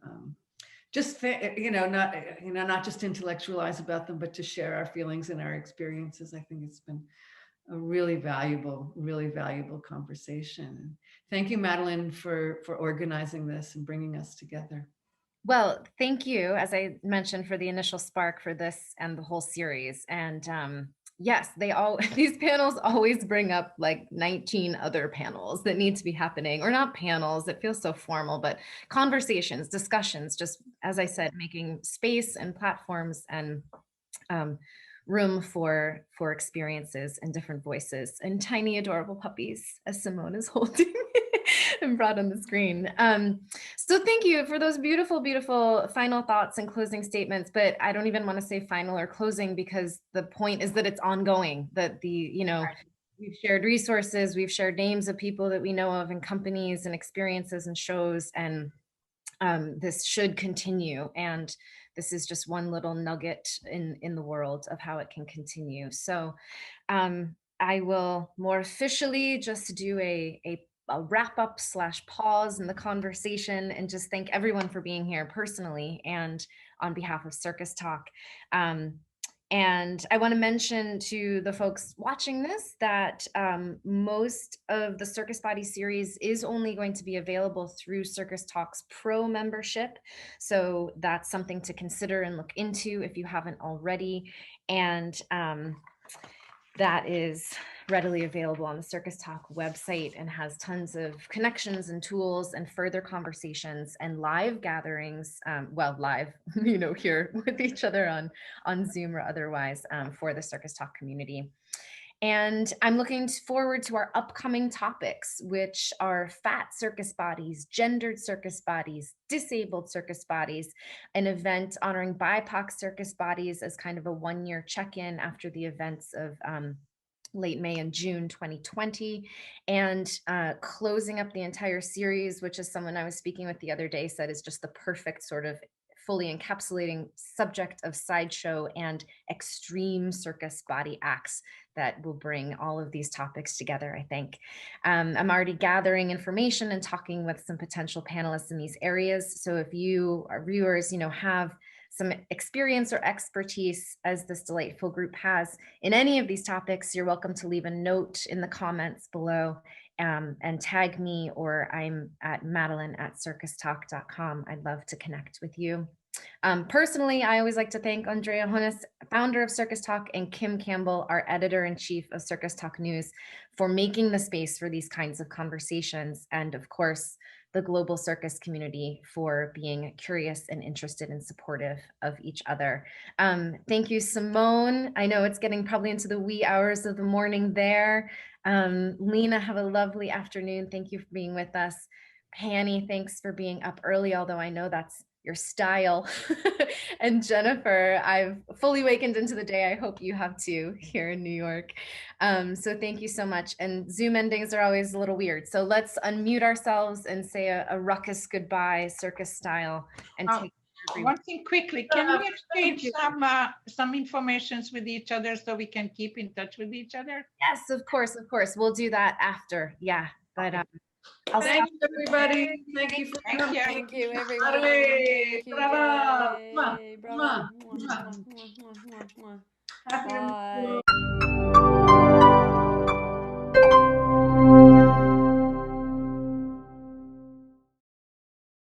not just intellectualize about them, but to share our feelings and our experiences. I think it's been a really valuable conversation. Thank you, Madeline, for organizing this and bringing us together. Well, thank you, as I mentioned, for the initial spark for this and the whole series. And yes, these panels always bring up like 19 other panels that need to be happening, or not panels, it feels so formal, but conversations, discussions, just, as I said, making space and platforms and room for experiences and different voices and tiny adorable puppies, as Simone is holding and brought on the screen. So thank you for those beautiful, beautiful final thoughts and closing statements. But I don't even want to say final or closing, because the point is that it's ongoing, that we've shared resources, we've shared names of people that we know of, and companies and experiences and shows, and this should continue. And this is just one little nugget in the world of how it can continue. So I will more officially just do a wrap up / pause in the conversation, and just thank everyone for being here personally and on behalf of Circus Talk. And I want to mention to the folks watching this that most of the Circus Body series is only going to be available through Circus Talk's Pro membership. So that's something to consider and look into if you haven't already. And that is readily available on the Circus Talk website, and has tons of connections and tools and further conversations and live gatherings, live, here with each other on Zoom or otherwise, for the Circus Talk community. And I'm looking forward to our upcoming topics, which are fat circus bodies, gendered circus bodies, disabled circus bodies, an event honoring BIPOC circus bodies as kind of a one-year check-in after the events of late May and June 2020, and closing up the entire series, which is someone I was speaking with the other day said is just the perfect sort of fully encapsulating subject of sideshow and extreme circus body acts that will bring all of these topics together, I think. I'm already gathering information and talking with some potential panelists in these areas. So if you, our viewers, have some experience or expertise, as this delightful group has, in any of these topics, you're welcome to leave a note in the comments below and tag me, or I'm at madeline@circustalk.com. I'd love to connect with you. Personally, I always like to thank Andrea Hunis, founder of Circus Talk, and Kim Campbell, our editor-in-chief of Circus Talk News, for making the space for these kinds of conversations. And of course, the global circus community for being curious and interested and supportive of each other. Thank you, Simone. I know it's getting probably into the wee hours of the morning there. Lena, have a lovely afternoon. Thank you for being with us. Penny, thanks for being up early, although I know that's your style. And Jennifer, I've fully wakened into the day. I hope you have too here in New York. So thank you so much. And Zoom endings are always a little weird. So let's unmute ourselves and say a ruckus goodbye, circus style. And take one thing quickly, can we exchange some informations with each other so we can keep in touch with each other? Yes, of course. We'll do that after. Yeah, but I'll Thank you, everybody. Thank you for coming. Thank you, everyone. Hey, Thank you. bravo. Yay. Bravo. Mwah, mwah. Happy to meet you. Bye.